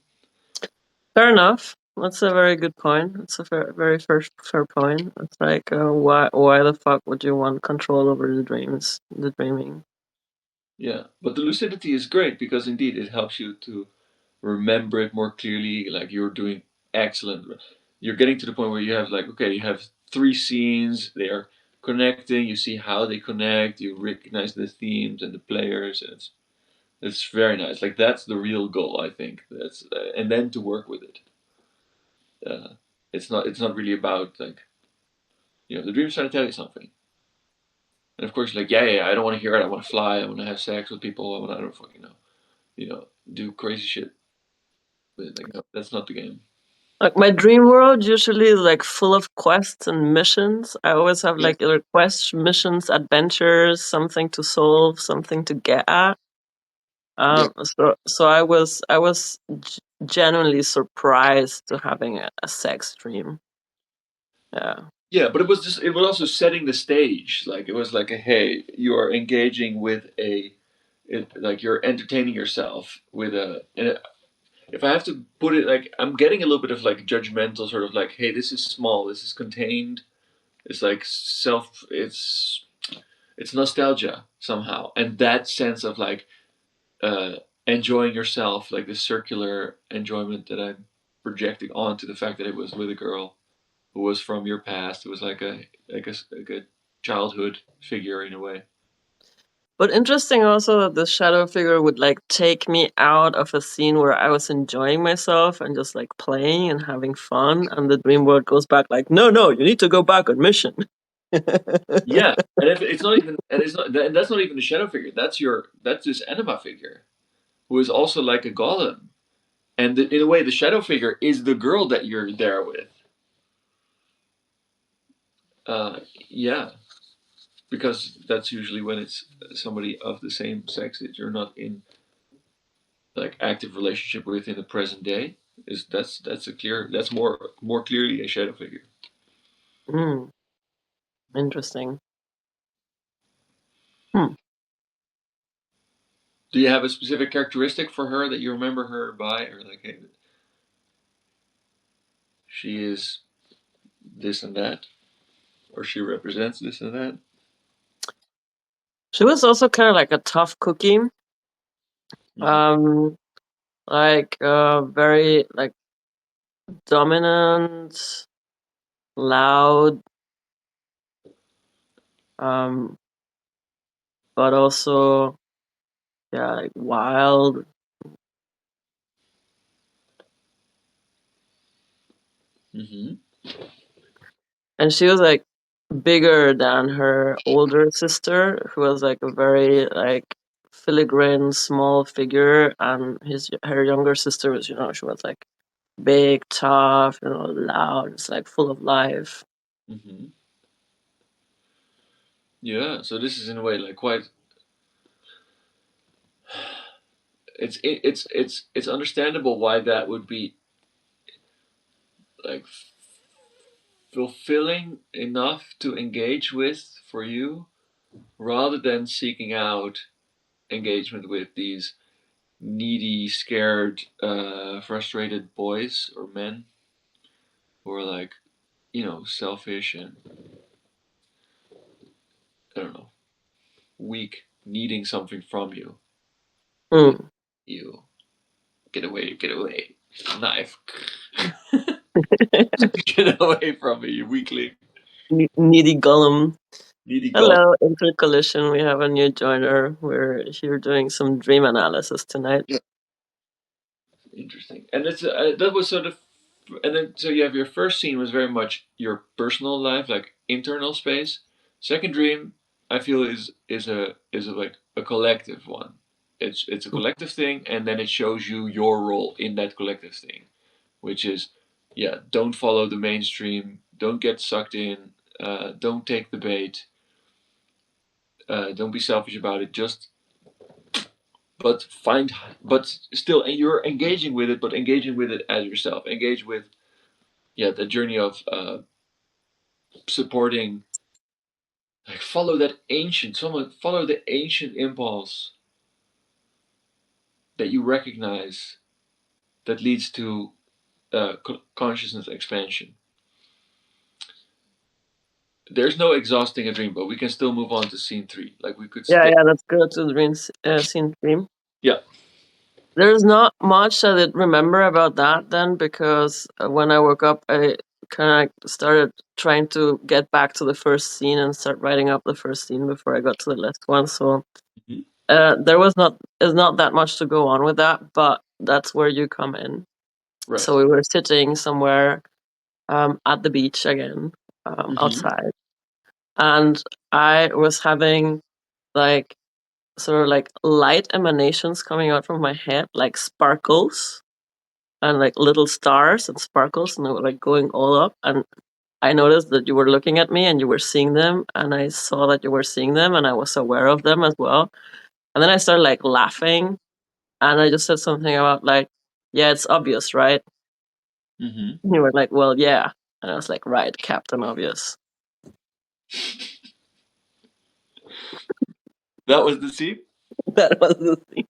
Fair enough. That's a very good point. It's a very fair point. It's like, why the fuck would you want control over the dreaming? Yeah. But the lucidity is great because indeed it helps you to remember it more clearly. Like you're doing excellent. You're getting to the point where you have like, okay, you have three scenes. They are connecting. You see how they connect. You recognize the themes and the players. And it's very nice. Like that's the real goal, I think. That's and then to work with it. Uh, it's not really about like, the dream's trying to tell you something. And of course, you're like, yeah, I don't want to hear it. I want to fly. I want to have sex with people. I don't fucking know. Do crazy shit. But like, no, that's not the game. Like my dream world usually is like full of quests and missions. I always have Yeah, like either quests, missions, adventures, something to solve, something to get at. yeah, So I was genuinely surprised to having a sex dream. Yeah. yeah. But it was also setting the stage. Like it was like, hey, you are engaging with like you're entertaining yourself with if I have to put it like, I'm getting a little bit of like judgmental sort of like, hey, this is small, this is contained. It's like it's nostalgia somehow, and that sense of like uh, enjoying yourself, like the circular enjoyment that I'm projecting onto the fact that it was with a girl who was from your past. It was like a childhood figure in a way. But interesting also that the shadow figure would like take me out of a scene where I was enjoying myself and just like playing and having fun, and the dream world goes back like, no, no, you need to go back on mission. Yeah, and if it's not even, and it's not, and that's not even a shadow figure. That's this anima figure who is also like a golem, and in a way, the shadow figure is the girl that you're there with. Uh, yeah, because that's usually when it's somebody of the same sex that you're not in like active relationship with in the present day. Is that's a clear that's more clearly a shadow figure. Hmm, interesting. Hmm. Do you have a specific characteristic for her that you remember her by, or like, hey, she is this and that, or she represents this and that? She was also kind of like a tough cookie. Mm-hmm. Um, like very like dominant, loud, um, but also yeah, like wild. Mm-hmm. And she was like bigger than her older sister, who was like a very like filigrane small figure, and her younger sister was, she was like big, tough, loud, it's like full of life. Mm-hmm. Yeah. So this is in a way like quite. It's understandable why that would be like fulfilling enough to engage with for you, rather than seeking out engagement with these needy, scared, frustrated boys or men who are like, selfish and, I don't know, weak, needing something from you. Like, Hmm. you get away, knife, get away from me, you weakling, Needy Gollum. needy god. Hello, Intercollision. We have a new joiner. We're here doing some dream analysis tonight. Interesting. And that was sort of, and then so you have your first scene was very much your personal life, like internal space. Second dream, I feel is a like a collective one. It's a collective thing, and then it shows you your role in that collective thing, which is, yeah, don't follow the mainstream, don't get sucked in, don't take the bait, don't be selfish about it. Just but find, but still, and you're engaging with it, but engaging with it as yourself. Engage with, yeah, the journey of supporting, like, follow the ancient impulse that you recognize that leads to consciousness expansion. There's no exhausting a dream, but we can still move on to scene three. Like, we could Yeah, stay. yeah, let's go to the scene dream. Yeah. There's not much I did remember about that then, because when I woke up, I kind of started trying to get back to the first scene and start writing up the first scene before I got to the last one. So Mhm. there was not is not that much to go on with that, but that's where you come in. Right. So we were sitting somewhere at the beach again, Mm-hmm. outside, and I was having like sort of like light emanations coming out from my head, like sparkles and like little stars and sparkles, and they were like going all up. And I noticed that you were looking at me and you were seeing them, and I saw that you were seeing them, and I was aware of them as well. And then I started like laughing, and I just said something about like, yeah, it's obvious, right? Mm-hmm. And you were like, well, yeah. And I was like, right, Captain Obvious. That was the scene. That was the thing.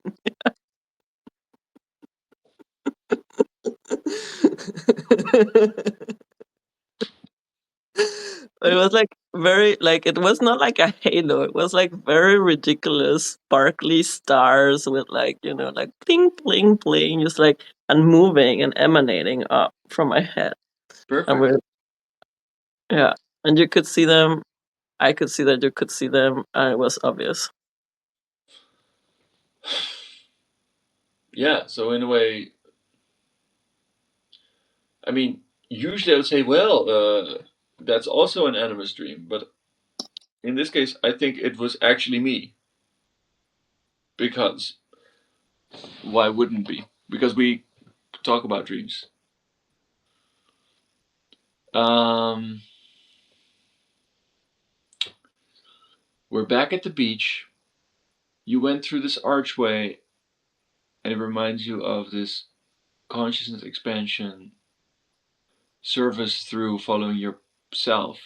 It was like very like it was not like a halo. It was like very ridiculous, sparkly stars with like like bling bling bling, just like and moving and emanating up from my head. And Perfect. we're yeah, and you could see them. I could see that you could see them, and it was obvious. Yeah. So in a way, I mean, usually I would say, well, that's also an animus dream, but in this case, I think it was actually me because why wouldn't be? Because we talk about dreams. Um, we're back at the beach. You went through this archway, and it reminds you of this consciousness expansion service through following yourself.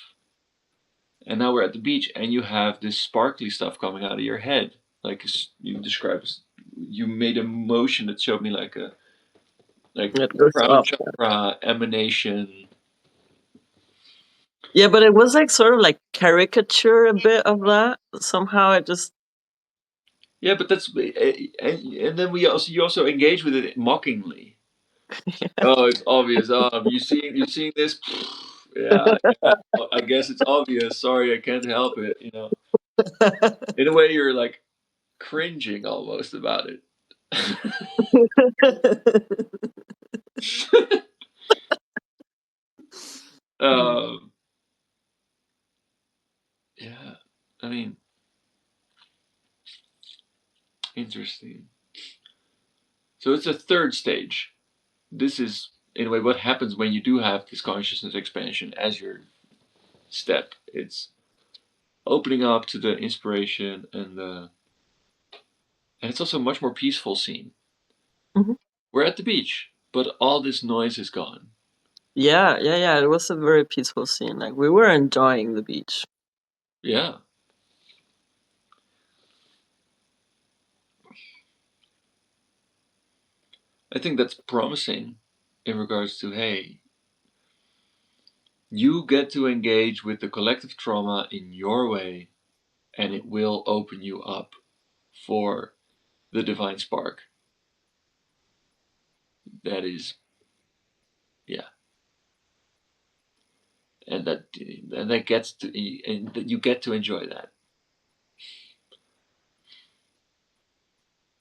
And now we're at the beach, and you have this sparkly stuff coming out of your head, like you described. You made a motion that showed me like It goes crown up. chakra emanation. Yeah, but it was like sort of like caricature a bit of that. Somehow it just Yeah, but that's and then you also engage with it mockingly. Oh, it's obvious. You seeing this? Yeah, yeah. I guess it's obvious. Sorry, I can't help it. In a way, you're like cringing almost about it. um, yeah, I mean, interesting. So it's a third stage. This is, in a way, what happens when you do have this consciousness expansion as your step. It's opening up to the inspiration and it's also a much more peaceful scene. Mhm. We're at the beach, but all this noise is gone. Yeah, yeah, yeah. It was a very peaceful scene. Like we were enjoying the beach. Yeah, I think that's promising in regards to hey, you get to engage with the collective trauma in your way, and it will open you up for the divine spark. That is, yeah, and that gets to and that you get to enjoy that.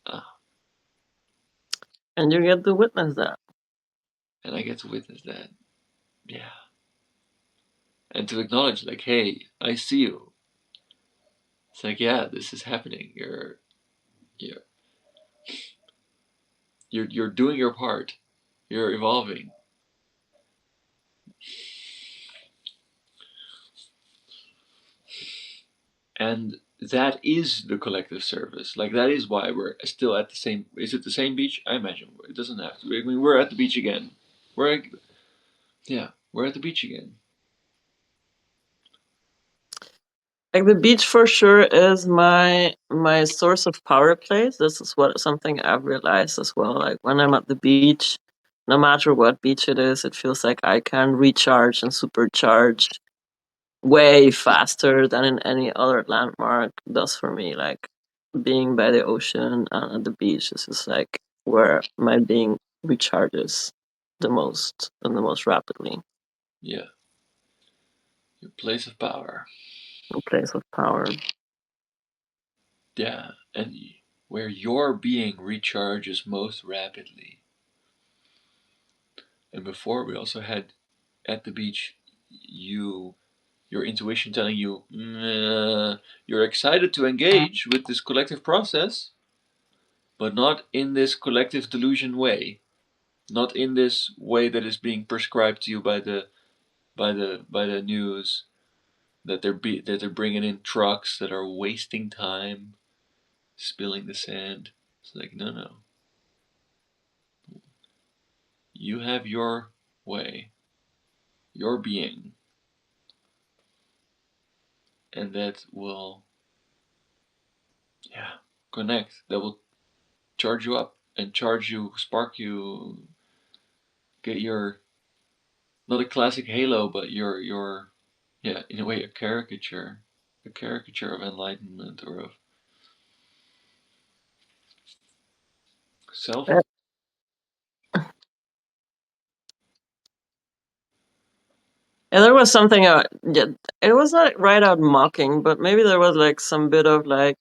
Ah, And you get to witness that. and I get to witness that. Yeah, and to acknowledge like, hey, I see you. It's like, yeah, this is happening. You're you're doing your part. You're evolving, and that is the collective service. Like that is why we're still at the same. Is it the same beach? I imagine it doesn't have to. I mean, we're at the beach again. We're yeah, we're at the beach again. Like the beach for sure is my source of power place. This is what something I've realized as well. Like when I'm at the beach, no matter what beach it is, it feels like I can recharge and supercharge way faster than in any other landmark does for me. Like being by the ocean and at the beach is just like where my being recharges the most and the most rapidly. Yeah, your place of power. A place of power. Yeah, and where your being recharges most rapidly. And before we also had at the beach, you your intuition telling you you're excited to engage with this collective process, but not in this collective delusion way, not in this way that is being prescribed to you by the news that they're bringing in trucks that are wasting time, spilling the sand. It's like no, no, you have your way, your being, and that will yeah connect. That will charge you up and charge you, spark you, get your, not a classic Halo, but your yeah, in a way a caricature of enlightenment or of self. And there was something yeah, it was not right out mocking, but maybe there was like some bit of like,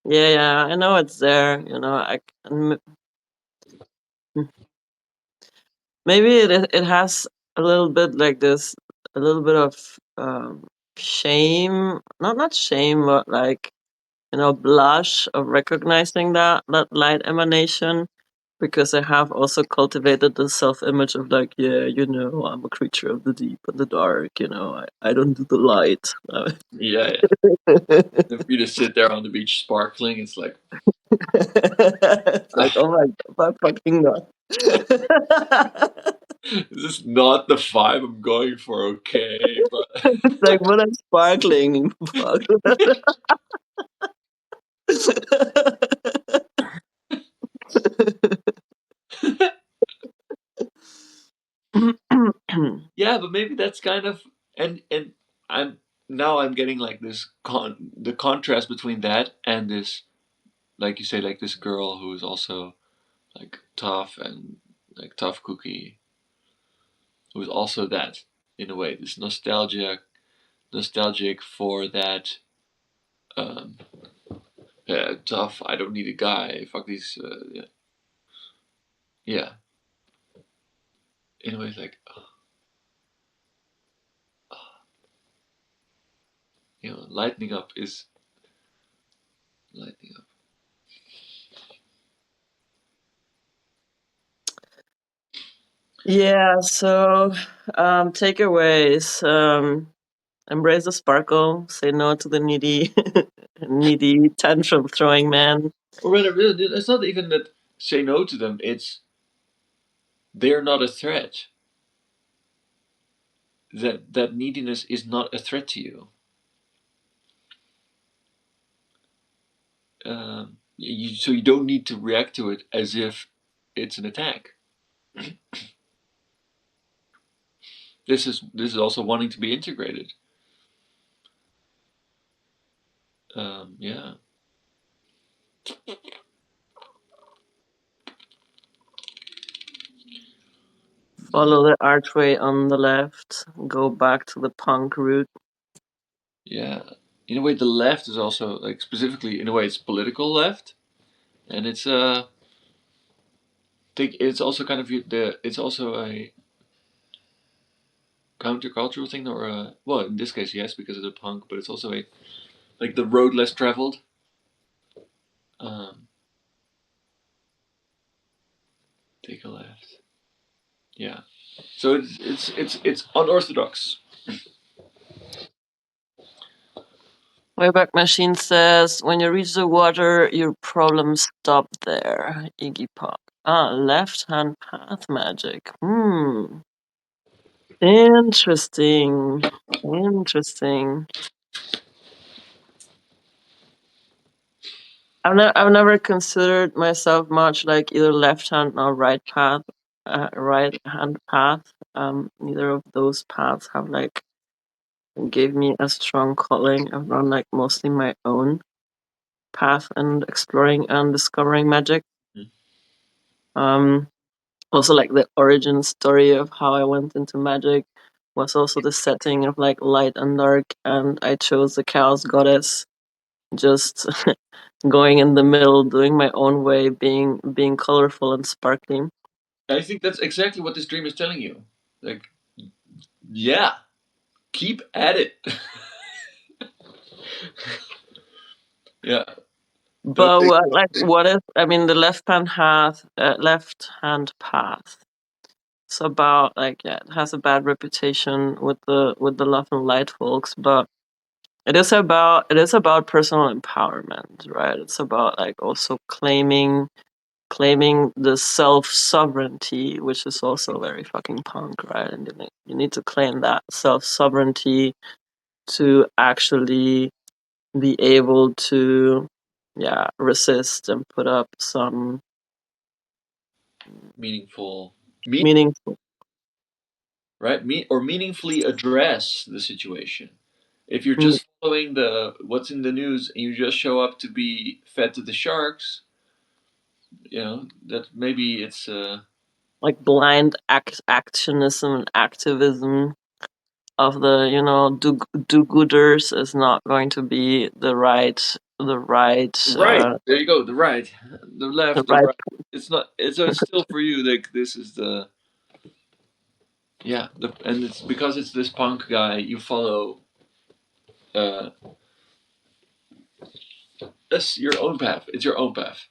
yeah, yeah, I know it's there, you know. Maybe it has a little bit like this, a little bit of shame, not shame, but like, you know, blush of recognizing that light emanation, because I have also cultivated the self-image of like, yeah, you know, I'm a creature of the deep and the dark, you know, I don't do the light. Yeah, yeah. If you just sit there on the beach sparkling, it's like It's like, oh my fucking god. this is not the vibe I'm going for. Okay, but It's like, what I'm sparkling. Fuck. yeah, but maybe that's kind of, and I'm getting like this the contrast between that and this, like you say, like this girl who is also like tough and like tough cookie, who is also that in a way, this nostalgic for that, um yeah, tough, I don't need a guy, fuck these, yeah, yeah, in a way it's like, you know, lightening up is lightening up. Yeah, so takeaways. Embrace the sparkle, say no to the needy needy tantrum throwing man. Or rather, really, it's not even that say no to them, it's they're not a threat. That neediness is not a threat to you. So you don't need to react to it as if it's an attack. This is also wanting to be integrated. Yeah. Follow the archway on the left, go back to the punk route. Yeah. In a way, the left is also like specifically in a way it's political left, and it's also kind of it's also a countercultural thing, or well, in this case, yes, because of the punk, but it's also a like the road less traveled. Um, take a left. Yeah. So it's unorthodox. Wayback Machine says, when you reach the water, your problems stop there. Iggy Pop. Ah, left-hand path magic. Interesting. Interesting. I've never considered myself much like either left hand or right hand path. Neither of those paths have like gave me a strong calling. I've run like mostly my own path and exploring and discovering magic. Mm. Um, Also like the origin story of how I went into magic was also the setting of like light and dark, and I chose the chaos goddess, just going in the middle, doing my own way, being colorful and sparkling. I think that's exactly what this dream is telling you. Like, yeah, keep at it. Yeah. Don't But take, what if, I mean, the left hand path? It's about like, yeah, it has a bad reputation with the love and light folks, but it is about personal empowerment, right? It's about like also claiming the self sovereignty, which is also very fucking punk, right? And you need to claim that self sovereignty to actually be able to, yeah, resist and put up some meaningful. Meaningful. right? Or meaningfully address the situation. If you're Mm, just following the what's in the news and you just show up to be fed to the sharks, that maybe it's like blind actionism and activism of the do-gooders is not going to be right. There you go. The right, the the left, the right. right. It's not. It's still for you. Like this is the and it's because it's this punk guy you follow. Uh, that's your own path. It's your own path.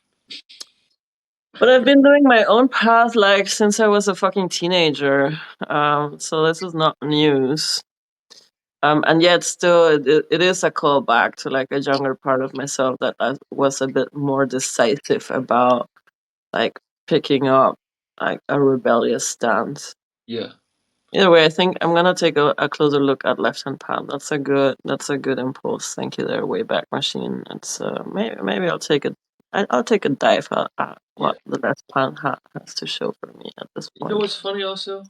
But I've been doing my own path like since I was a fucking teenager. So this is not news. And yet still it is a callback to like a younger part of myself that I was a bit more decisive about like picking up like a rebellious stance. Yeah, Either way, I think I'm gonna take a closer look at Left Hand Path. That's a good impulse. Thank you there, Wayback Machine. It's maybe I'll take a dive at yeah. what the Left Hand has to show for me at this You know point. what's funny also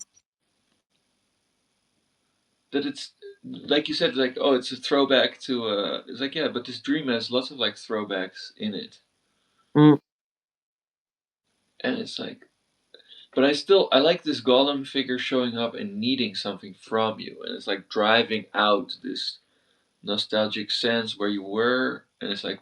that it's like you said, like oh, it's a throwback to. It's like yeah, but this dream has lots of like throwbacks in it, Mm, and it's like but I like this golem figure showing up and needing something from you, and it's like driving out this nostalgic sense where you were, and it's like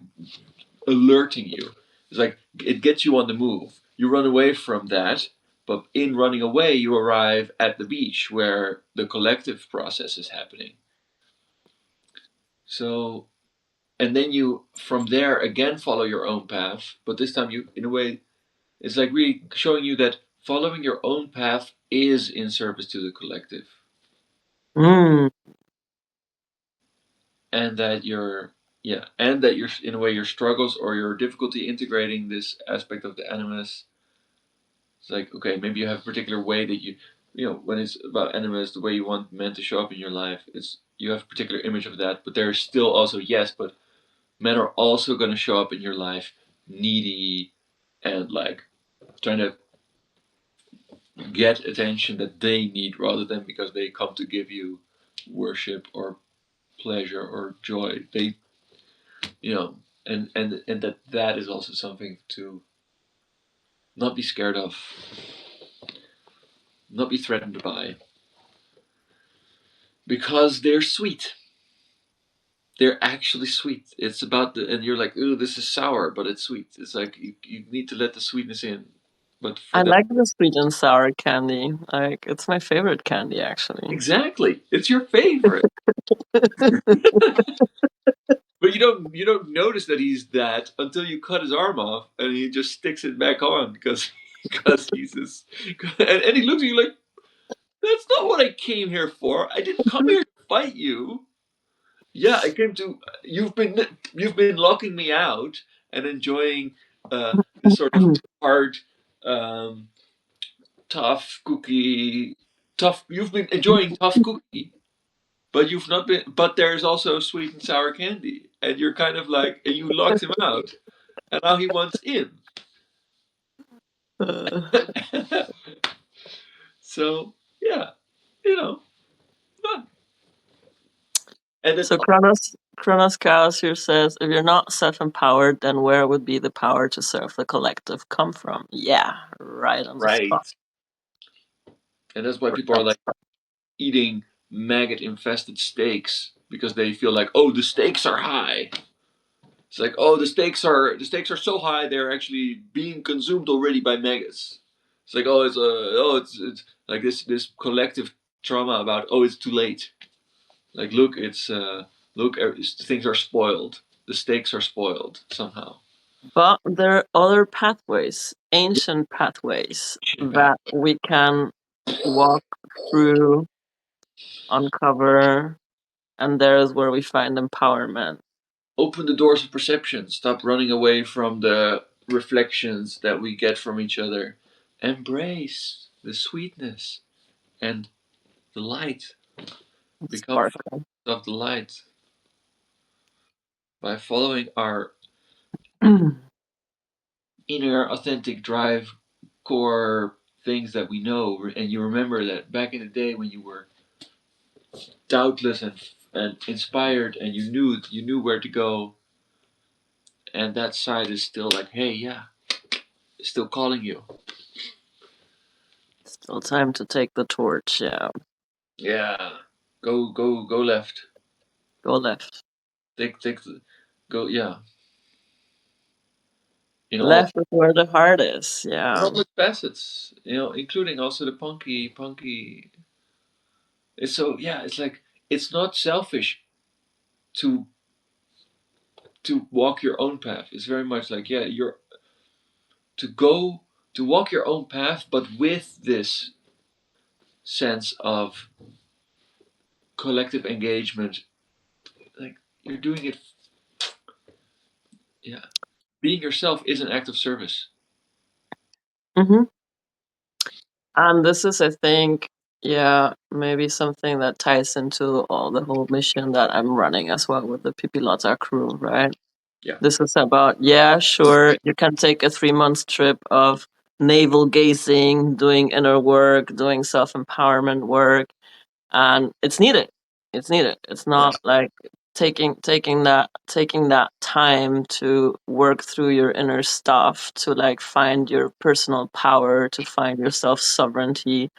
alerting you. It's like it gets you on the move. You run away from that, but in running away, you arrive at the beach where the collective process is happening. So, and then you from there again follow your own path, but this time you, in a way, it's like really showing you that following your own path is in service to the collective. mm. And that your in a way your struggles or your difficulty integrating this aspect of the animus, it's like okay, maybe you have a particular way that when it's about animus, the way you want men to show up in your life, it's you have a particular image of that, but there's still also yes, but men are also going to show up in your life needy and like trying to get attention that they need rather than because they come to give you worship or pleasure or joy. They and that is also something to not be scared of, not be threatened by, because they're sweet. They're actually sweet. It's about and you're like, ooh, this is sour, but it's sweet. It's like you need to let the sweetness in. But for I them, like the sweet and sour candy. Like it's my favorite candy actually. exactly, it's your favorite. But you don't notice that he's that until you cut his arm off and he just sticks it back on because because he's this and he looks at you like that's not what I came here for. I didn't come here to fight you. Yeah, I came to. You've been locking me out and enjoying this sort of hard, um, tough cookie. Tough. You've been enjoying tough cookie, but you've not been. But there's also sweet and sour candy, and you're kind of like, and you locked him out, and now he wants in. Uh, So yeah, you know, and then so Kronos Chaos here says, if you're not self-empowered, then where would be the power to serve the collective come from? Yeah, right on the right, spot. and that's why people are like eating maggot infested steaks because they feel like oh the stakes are high. It's like oh the stakes are so high they're actually being consumed already by maggots. It's like it's like this collective trauma about oh it's too late. Like look things are spoiled. The stakes are spoiled somehow. But there are other pathways, ancient pathways that we can walk through, uncover, and there is where we find empowerment. Open the doors of perception. Stop running away from the reflections that we get from each other. Embrace the sweetness and the light. Become Sparkle. friends of the light by following our inner authentic drive core things that we know, and you remember that back in the day when you were doubtless and inspired, and you knew where to go, and that side is still like, hey, yeah, it's still calling you. Still time to take the torch. Yeah, Yeah, go left. go left. Take go, yeah. In all Left is where the heart is. in Yeah. all its facets, including also the punky. It's so, yeah. It's like, it's not selfish to walk your own path. It's very much like, yeah, you're to go to walk your own path, but with this sense of collective engagement. Like, you're doing it. Yeah, being yourself is an act of service. hmm And this is, I think, yeah, maybe something that ties into all the whole mission that I'm running as well with the Pipilata crew, right? Yeah, This is about, yeah, sure, you can take a 3 month trip of navel gazing, doing inner work, doing self empowerment work, and it's needed. It's needed. It's yeah, not like taking that time to work through your inner stuff to like find your personal power, to find your self sovereignty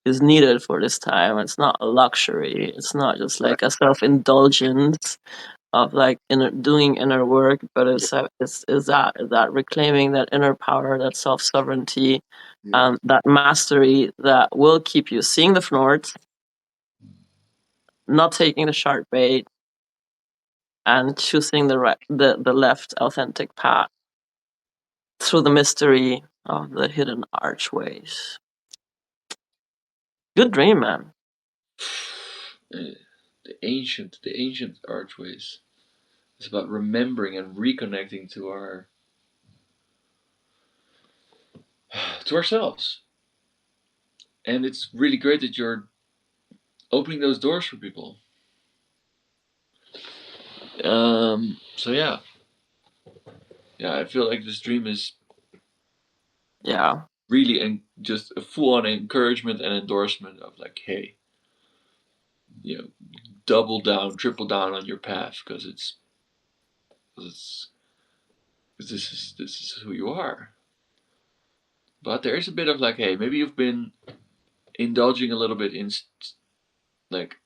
is needed for this time. It's not a luxury. It's not just right. like a self indulgence of like doing inner work, but Yeah, is that reclaiming that inner power, that self sovereignty, yeah, and that mastery that will keep you seeing the fnorts, not taking the sharp bait, and choosing the left authentic path through the mystery of the hidden archways. Good dream, man. the ancient archways. It's about remembering and reconnecting to ourselves. And it's really great that you're opening those doors for people. So yeah, yeah, I feel like this dream is Yeah. really just a full-on encouragement and endorsement of like, hey, you know, double down, triple down on your path, because it's this is who you are. But there is a bit of like, hey, maybe you've been indulging a little bit in like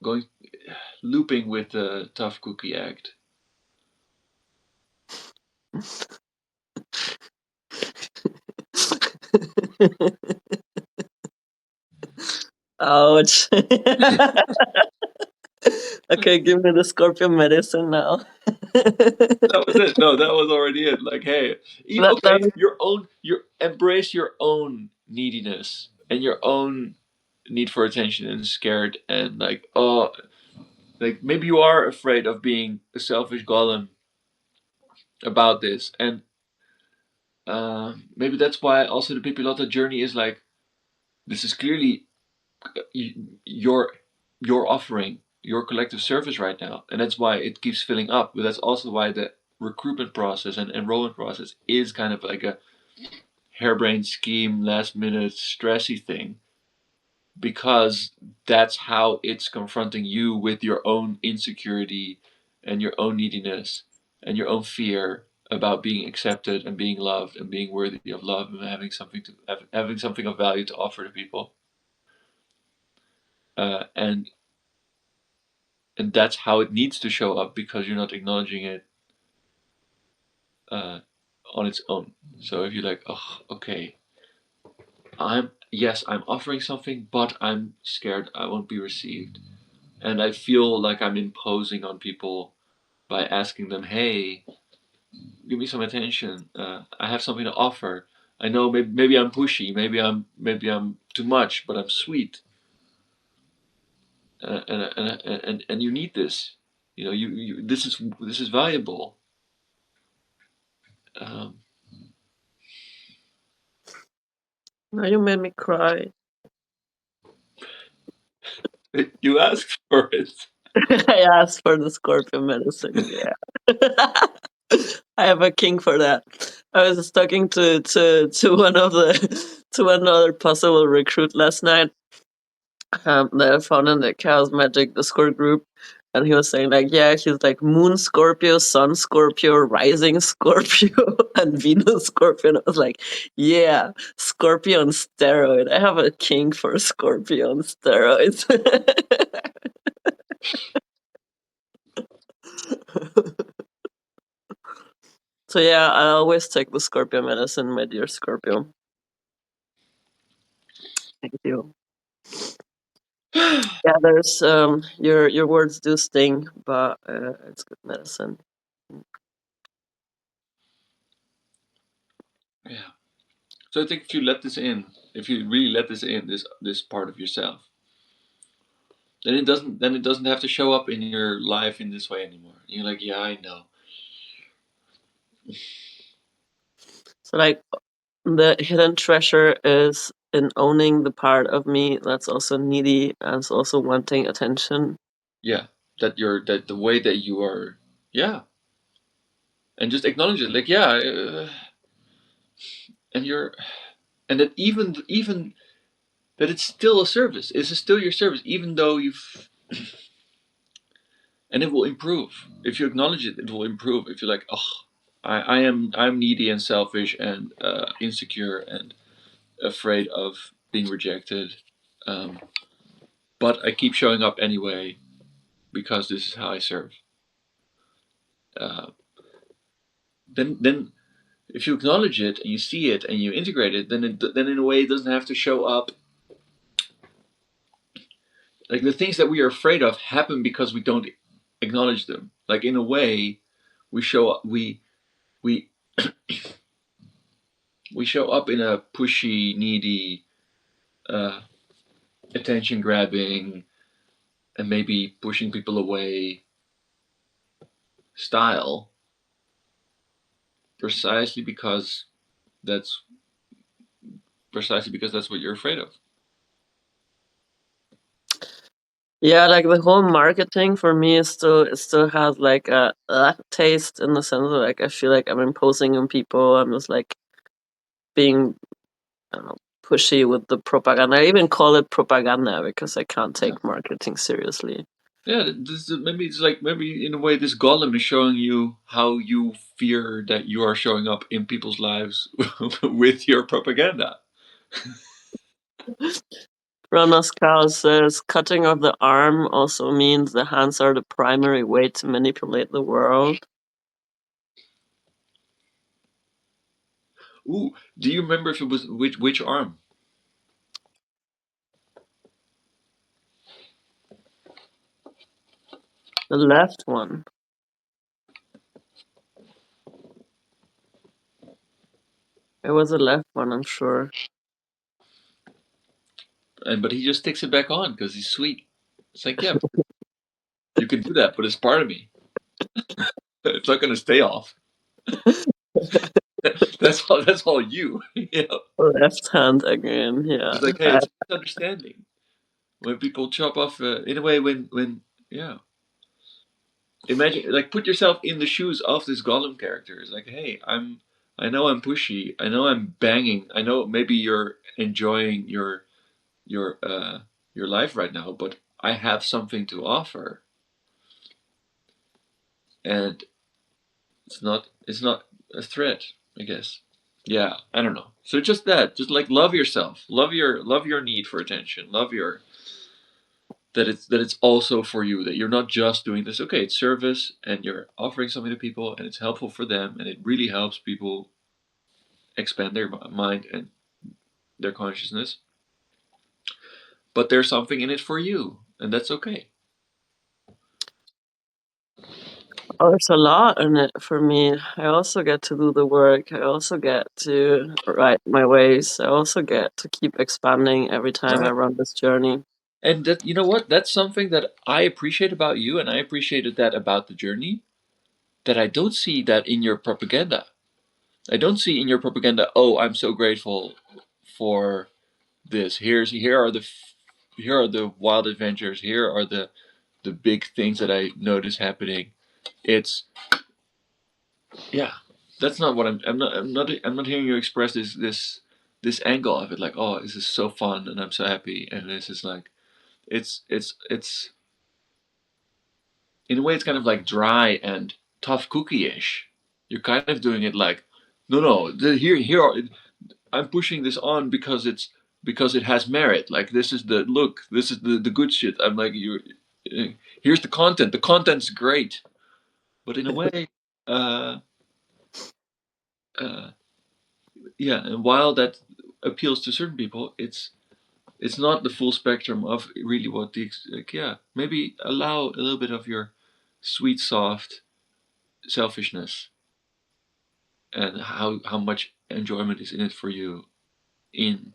going looping with the tough cookie act. Ouch. Okay, give me the scorpion medicine now. That was it. No, that was already it. Like, hey, That okay, your embrace your own neediness and your own need for attention and scared and like, oh, like maybe you are afraid of being a selfish golem about this, and maybe that's why also the Pipilota journey is like, this is clearly your offering, your collective service right now, and that's why it keeps filling up. But that's also why the recruitment process and enrollment process is kind of like a harebrained scheme, last minute stressy thing, because that's how it's confronting you with your own insecurity and your own neediness and your own fear about being accepted and being loved and being worthy of love and having something of value to offer to people. And that's how it needs to show up, because you're not acknowledging it uh, on its own. So if you're like, oh, okay, I'm offering something, but I'm scared I won't be received, and I feel like I'm imposing on people by asking them, hey, give me some attention. I have something to offer. I know maybe I'm pushy, maybe I'm too much, but I'm sweet, and you need this. This is valuable. Um, now you made me cry. you asked for it. I asked for the scorpion medicine. Yeah. I have a king for that. I was talking to one of the to another possible recruit last night, that I found in the Chaos Magic Discord group. And he was saying like, yeah, he's like Moon Scorpio, Sun Scorpio, Rising Scorpio, and Venus Scorpio. And I was like, yeah, Scorpio on steroid. I have a king for Scorpio on steroids. So yeah, I always take the Scorpio medicine, my dear Scorpio. Thank you. Yeah, there's your words do sting, but it's good medicine. Yeah. So I think if you let this in, if you really let this in, this part of yourself, then it doesn't have to show up in your life in this way anymore. You're like, yeah, I know. So like the hidden treasure is in owning the part of me that's also needy and is also wanting attention. Yeah, that the way that you are, yeah, and just acknowledge it. Like, yeah, and you're, and that even that it's still a service. It's still your service, even though you've, and it will improve if you acknowledge it. It will improve if you're like, oh, I'm needy and selfish and insecure and afraid of being rejected, um, but I keep showing up anyway because this is how I serve. Uh, then if you acknowledge it and you see it and you integrate it, then in a way it doesn't have to show up. Like the things that we are afraid of happen because we don't acknowledge them. Like in a way, we show up we we show up in a pushy, needy, uh, attention grabbing, and maybe pushing people away style, precisely because that's that's what you're afraid of. Yeah, like the whole marketing for me is still it still has like a taste in the sense of like I feel like I'm imposing on people. I'm just like being, I don't know, pushy with the propaganda. I even call it propaganda because I can't Yeah. take marketing seriously. Yeah, maybe it's like maybe in a way this golem is showing you how you fear that you are showing up in people's lives with your propaganda. Ronoskal says cutting off the arm also means the hands are the primary way to manipulate the world. Ooh, do you remember if it was which arm? The left one. It was the left one, I'm sure. And but he just sticks it back on because he's sweet. It's like, yeah, you can do that, but it's part of me. It's not going to stay off. That's all. That's all you. You know, Left hand again, yeah. it's like, hey, it's misunderstanding when people chop off. In a way, when yeah, imagine like put yourself in the shoes of this golem character. It's like, hey, I know I'm pushy. I know I'm banging. I know maybe you're enjoying your your life right now, but I have something to offer, and it's not a threat, I guess. Yeah, I don't know. So just that, just like love yourself, love your need for attention, love your that it's also for you, that you're not just doing this. Okay, it's service, and you're offering something to people, and it's helpful for them, and it really helps people expand their mind and their consciousness. But there's something in it for you, and that's okay. Oh, there's a lot in it for me. I also get to do the work. I also get to write my ways. I also get to keep expanding every time I Right. run this journey. And that, you know what? That's something that I appreciate about you, and I appreciated that about the journey. That I don't see that in your propaganda. I don't see in your propaganda. Oh, I'm so grateful for this. Here are the wild adventures. Here are the big things that I notice happening. It's Yeah, that's not what I'm not hearing you express this angle of it, like, oh, this is so fun and I'm so happy, and this is like, it's in a way it's kind of like dry and tough cookie-ish. You're kind of doing it like, no, no, I'm pushing this on because it has merit. Like, this is the look, this is the good shit. I'm like, you, here's the content. The content's great, but in a way, uh, uh, yeah. And while that appeals to certain people, it's not the full spectrum of really what the, like, yeah. Maybe allow a little bit of your sweet, soft selfishness and how much enjoyment is in it for you into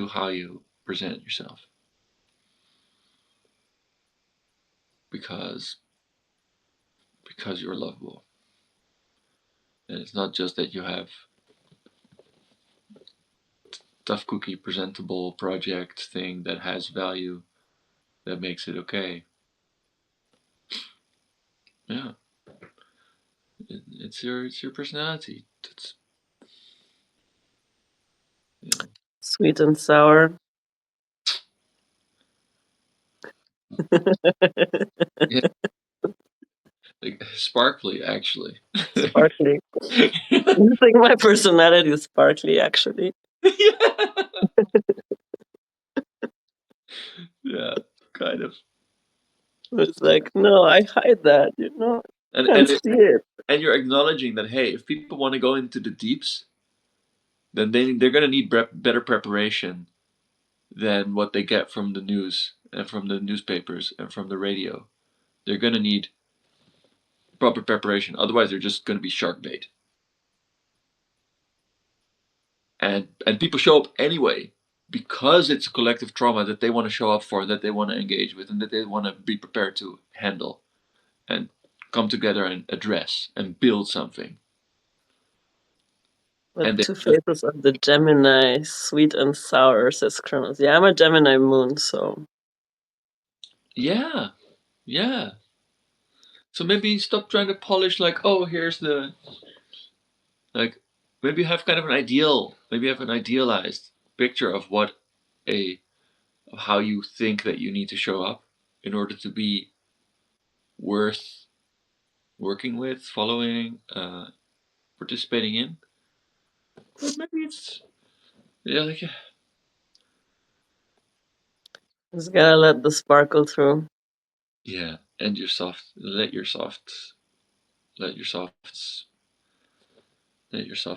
how you present yourself, because you're lovable. And it's not just that you have tough cookie presentable project thing that has value that makes it okay. Yeah, it's your personality. That's, you know, Sweet and sour. yeah, like sparkly actually. Sparkly. Yeah, You think my personality is sparkly, actually? yeah, kind of. It's like, no, I hide that, And can't see it. you're acknowledging that, hey, if people want to go into the deeps, then they're gonna need better preparation than what they get from the news and from the newspapers and from the radio. They're gonna need proper preparation. Otherwise, they're just gonna be shark bait. And people show up anyway because it's a collective trauma that they want to show up for, that they want to engage with, and that they want to be prepared to handle and come together and address and build something. The And they two just, faces of the Gemini, sweet and sour, says Kronos. Yeah, I'm a Gemini moon, so yeah, yeah. So maybe stop trying to polish, like, oh, here's the, like, maybe have kind of an ideal, maybe have an idealized picture of what a of how you think that you need to show up in order to be worth working with, following, participating in. But maybe it's, yeah, like, just gotta let the sparkle through. yeah, and your soft, let your softs, let your soft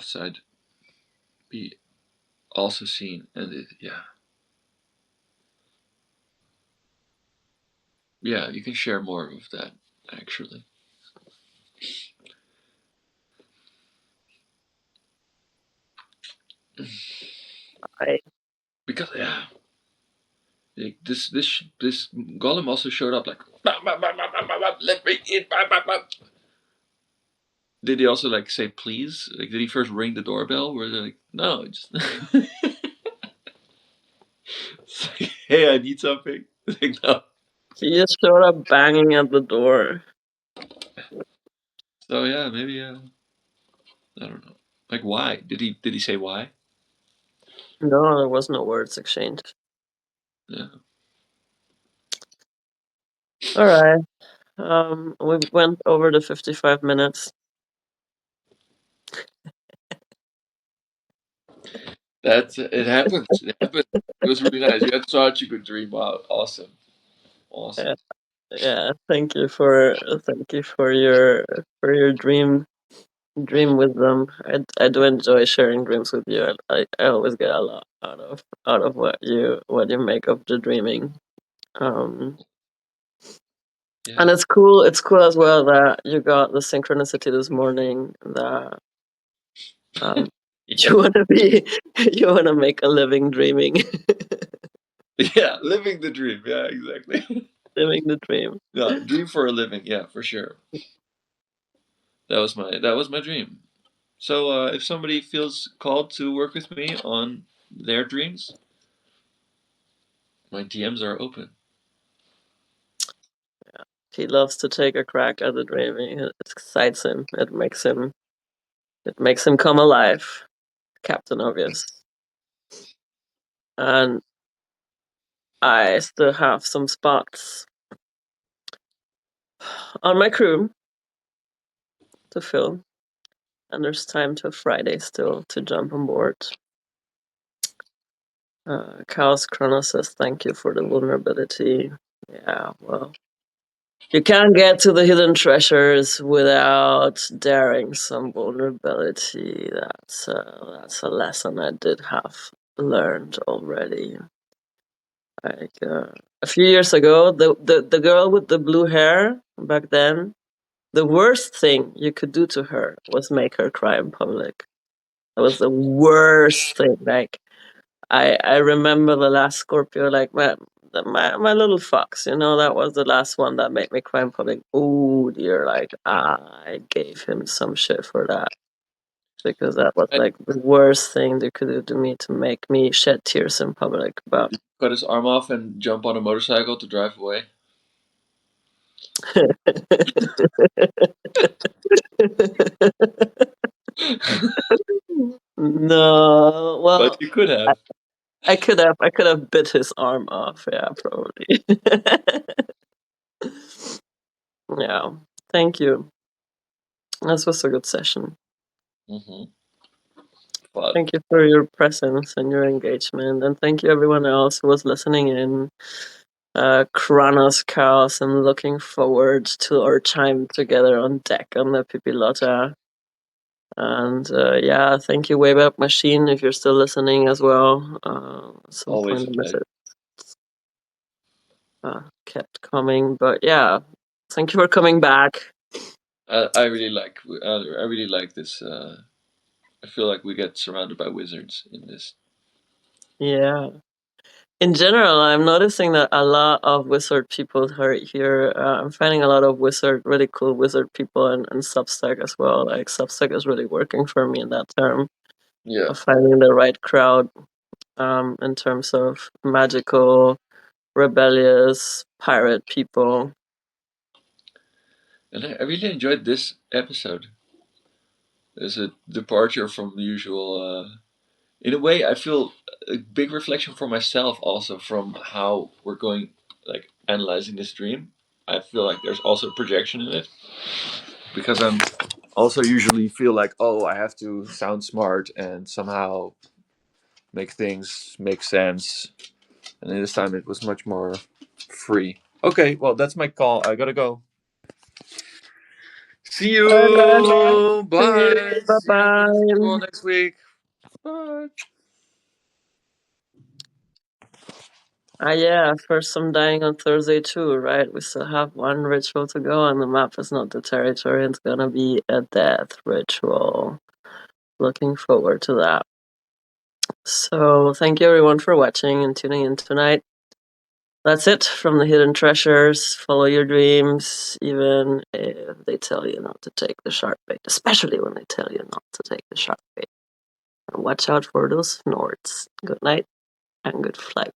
side be also seen, and yeah, yeah, you can share more of that actually, I because yeah, like this golem also showed up like, "Bah, bah, bah, bah, bah, bah, bah, let me in, bah, bah, bah." Did he also like say please? Like, did he first ring the doorbell? Where they're like, no, just it's like, hey, I need something. Like, no. He just showed up banging at the door. So yeah, maybe I don't know. Like, why did he say why? No, there was no words exchanged. Yeah, All right. We went over the 55 minutes. that's it. Happens. It happened. It was really nice. You had such a good dream. Wow, awesome, awesome. Yeah, yeah. Thank you for your dream wisdom. I do enjoy sharing dreams with you. I always get a lot out of what you make of the dreaming. Um, and Yeah, it's cool as well that you got the synchronicity this morning that um yeah, you wanna be you wanna make a living dreaming, yeah. Living the dream. Yeah, exactly. living the dream. Yeah, dream for a living. Yeah, for sure. That was my dream. So if somebody feels called to work with me on their dreams, my DMs are open. He loves to take a crack at the dreaming. It excites him. It makes him come alive. Captain Obvious. And I still have some spots on my crew to fill. And there's time till Friday still to jump on board. Chaos Chrono says thank you for the vulnerability. Yeah, well, you can't get to the hidden treasures without daring some vulnerability. That's a lesson I did have learned already. Like a few years ago, the girl with the blue hair back then, the worst thing you could do to her was make her cry in public. That was the worst thing. Like I remember the last Scorpio, like my little fox, that was the last one that made me cry in public. Oh dear, like I gave him some shit for that because that was And like the worst thing they could do to me to make me shed tears in public. But cut his arm off and jump on a motorcycle to drive away. No, But well, you could I, have. I could have bit his arm off. Yeah, probably. Yeah, thank you. This was a good session. Mm-hmm. But Thank you for your presence and your engagement, and thank you everyone else who was listening in. Kronos Chaos, and looking forward to our time together on deck on the Pipilotta. And yeah, thank you, Wayback Machine, if you're still listening as well. At some always point, a the pleasure. message kept coming, but yeah, thank you for coming back. I really like this. I feel like we get surrounded by wizards in this. Yeah. In general, I'm noticing that a lot of wizard people are here. I'm finding a lot of really cool wizard people and Substack as well. Like Substack is really working for me in that term Yeah, of finding the right crowd in terms of magical, rebellious, pirate people. and I really enjoyed this episode. There's a departure from the usual. In a way, I feel a big reflection for myself also from how we're going, like analyzing this dream. I feel like there's also projection in it because I'm also usually feel like, oh, I have to sound smart and somehow make things make sense. And this time it was much more free. Okay, well, that's my call. I gotta go. See All right. you. See you. Bye. Bye See you all bye. next week. Bye. Yeah, first some dying on Thursday too, right? We still have one ritual to go, and the map is not the territory. It's gonna be a death ritual. Looking forward to that. So, thank you everyone for watching and tuning in tonight. That's it from the Hidden Treasures. Follow your dreams, even if they tell you not to take the sharp bait, especially when they tell you not to take the sharp bait. And watch out for those snorts. Good night and good flight.